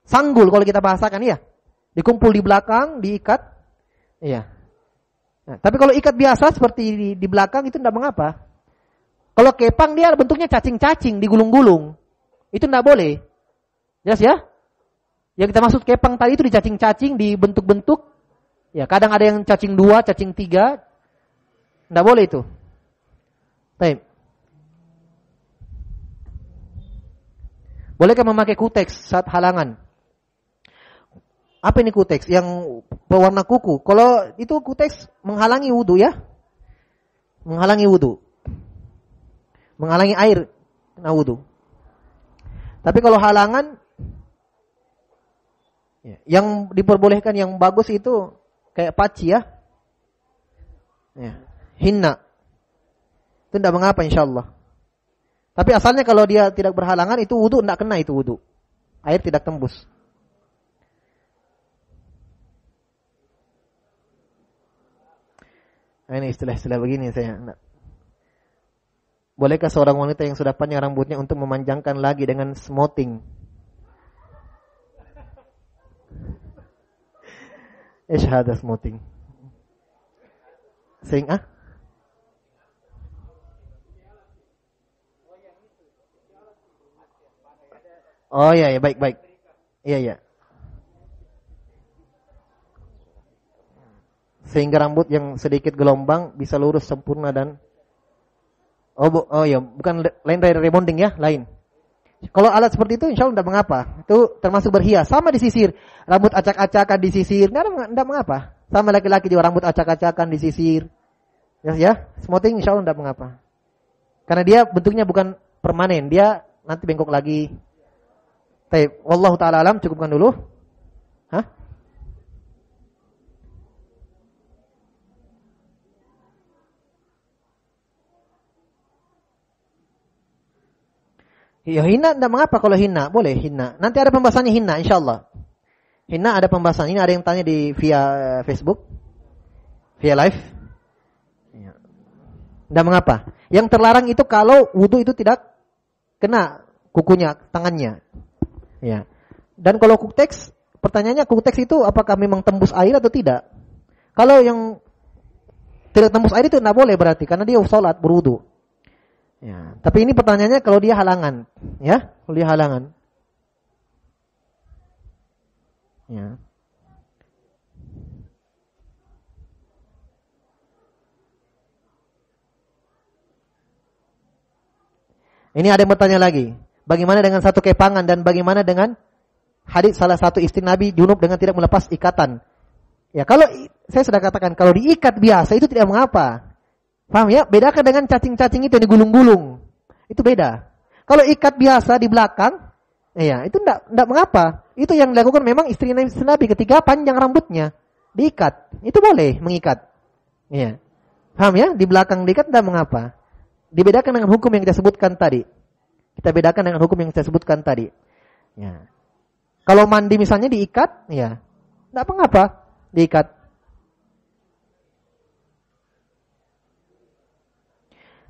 Sanggul kalau kita bahasakan ya. Dikumpul di belakang, diikat. Iya. Nah, tapi kalau ikat biasa seperti di belakang itu tidak mengapa. Kalau kepang dia bentuknya cacing-cacing, digulung-gulung. Itu tidak boleh. Jelas ya? Yang kita maksud kepang tadi itu dicacing-cacing, dibentuk-bentuk. Ya, kadang ada yang cacing 2, cacing 3. Tidak boleh itu. Baik. Bolehkah memakai kuteks saat halangan? Apa ini kuteks? Yang berwarna kuku. Kalau itu kuteks menghalangi wudu ya. Menghalangi wudu. Menghalangi air kena wudu. Tapi kalau halangan, yang diperbolehkan yang bagus itu kayak paci ya. Hinna. Itu tidak mengapa insyaallah. Tapi asalnya kalau dia tidak berhalangan itu wudu tidak kena itu wudu. Air tidak tembus. Nah, ini istilah-istilah begini saya. Bolehkah seorang wanita yang sudah panjang rambutnya untuk memanjangkan lagi dengan smoothing? Hada smoothing. Oh iya, ya, baik. Iya. Sehingga rambut yang sedikit gelombang bisa lurus sempurna dan bukan lain dari rebonding ya, lain. Kalau alat seperti itu insya Allah tidak mengapa. Itu termasuk berhias. Sama disisir, rambut acak-acakan disisir, tidak mengapa. Sama laki-laki juga rambut acak-acakan disisir. Ya, smoothing insya Allah tidak mengapa. Karena dia bentuknya bukan permanen, dia nanti bengkok lagi. Baik, wallahu taala alam, cukupkan dulu. Ya hina tidak mengapa kalau hina, boleh hina. Nanti ada pembahasannya hina insyaallah. Hina ada pembahasan. Ini ada yang tanya di via Facebook, via live. Ya. Tidak mengapa. Yang terlarang itu kalau wudu itu tidak kena kukunya, tangannya. Ya. Dan kalau kukteks, pertanyaannya kukteks itu apakah memang tembus air atau tidak? Kalau yang tidak tembus air itu tidak boleh berarti karena dia sholat berwudu. Ya, tapi ini pertanyaannya kalau dia halangan, ya, kalau dia halangan. Ya. Ini ada yang bertanya lagi, bagaimana dengan satu kepangan dan bagaimana dengan hadis salah satu istri Nabi junub dengan tidak melepas ikatan? Ya, kalau saya sudah katakan kalau diikat biasa itu tidak mengapa. Paham ya? Bedakan dengan cacing-cacing itu yang digulung-gulung. Itu beda. Kalau ikat biasa di belakang, ya itu enggak mengapa. Itu yang dilakukan memang istri Nabi ketika panjang rambutnya. Diikat. Itu boleh mengikat. Ya. Paham ya? Di belakang diikat enggak mengapa. Dibedakan dengan hukum yang kita sebutkan tadi. Kita bedakan dengan hukum yang saya sebutkan tadi. Ya. Kalau mandi misalnya diikat, ya. Enggak mengapa diikat.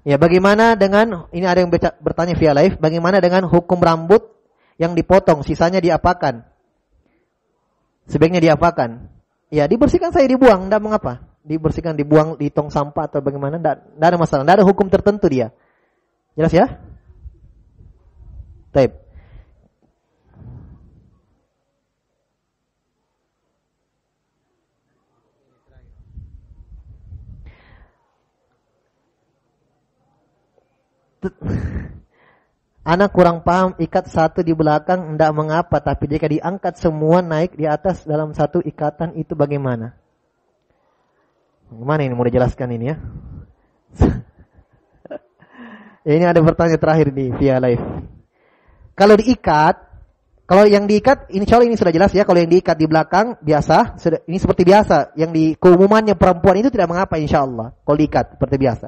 Ya, bagaimana dengan, ini ada yang bertanya via live, bagaimana dengan hukum rambut yang dipotong, sisanya diapakan? Sebaiknya diapakan? Ya, dibersihkan saya dibuang, tidak mengapa. Dibersihkan, dibuang di tong sampah atau bagaimana, tidak ada masalah, tidak ada hukum tertentu dia. Jelas ya? Baik. Anak kurang paham, ikat satu di belakang tidak mengapa, tapi jika diangkat semua naik di atas dalam satu ikatan itu bagaimana? Gimana ini mau dijelaskan ini ya? Ya, ini ada pertanyaan terakhir di via live. Kalau diikat, kalau yang diikat, insya Allah ini sudah jelas ya. Kalau yang diikat di belakang biasa, ini seperti biasa. Yang di keumumannya perempuan itu tidak mengapa insya Allah. Kalau diikat seperti biasa.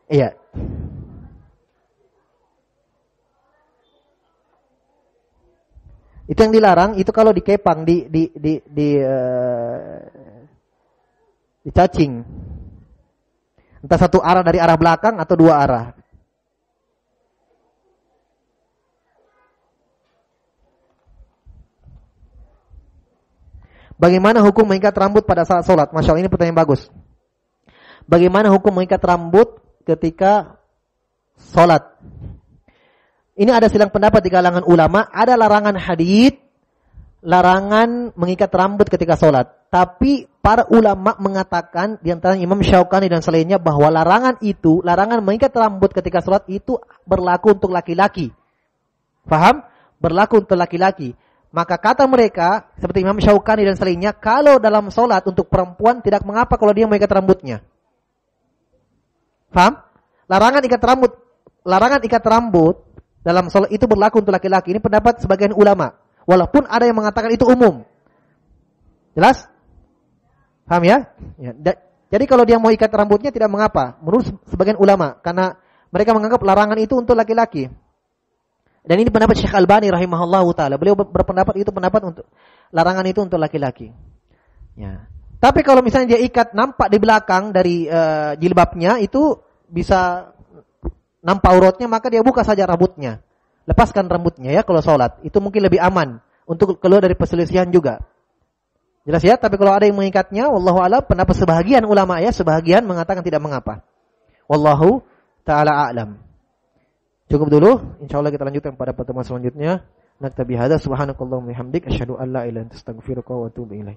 Iya. Itu yang dilarang itu kalau dikepang, dicacing. Entah satu arah dari arah belakang atau dua arah. Bagaimana hukum mengikat rambut pada saat sholat? Masya Allah, ini pertanyaan bagus. Bagaimana hukum mengikat rambut ketika sholat? Ini ada silang pendapat di kalangan ulama. Ada larangan hadits, larangan mengikat rambut ketika sholat. Tapi para ulama mengatakan, di antara Imam Syaukani dan selainnya, bahwa larangan mengikat rambut ketika sholat itu berlaku untuk laki-laki. Faham? Berlaku untuk laki-laki. Maka kata mereka, seperti Imam Syaukani dan selainnya, kalau dalam sholat untuk perempuan tidak mengapa kalau dia mengikat rambutnya. Faham? Larangan ikat rambut dalam sholat itu berlaku untuk laki-laki. Ini pendapat sebagian ulama. Walaupun ada yang mengatakan itu umum. Jelas? Paham ya? Jadi kalau dia mau ikat rambutnya tidak mengapa. Menurut sebagian ulama. Karena mereka menganggap larangan itu untuk laki-laki. Dan ini pendapat Syekh Albani rahimahullahu ta'ala. Beliau berpendapat itu pendapat untuk larangan itu untuk laki-laki. Ya. Tapi kalau misalnya dia ikat nampak di belakang dari jilbabnya itu bisa nampak auratnya, maka dia buka saja rambutnya. Lepaskan rambutnya ya kalau sholat. Itu mungkin lebih aman untuk keluar dari perselisihan juga. Jelas ya? Tapi kalau ada yang mengikatnya, wallahu a'lam, pendapat sebahagian ulama ya, sebahagian mengatakan tidak mengapa. Wallahu ta'ala a'lam. Cukup dulu. InsyaAllah kita lanjutkan pada pertemuan selanjutnya. Naktabi hadza subhanakallahumma wa bihamdik asyhadu an la ilaha illa anta astaghfiruka wa atubu ilaik.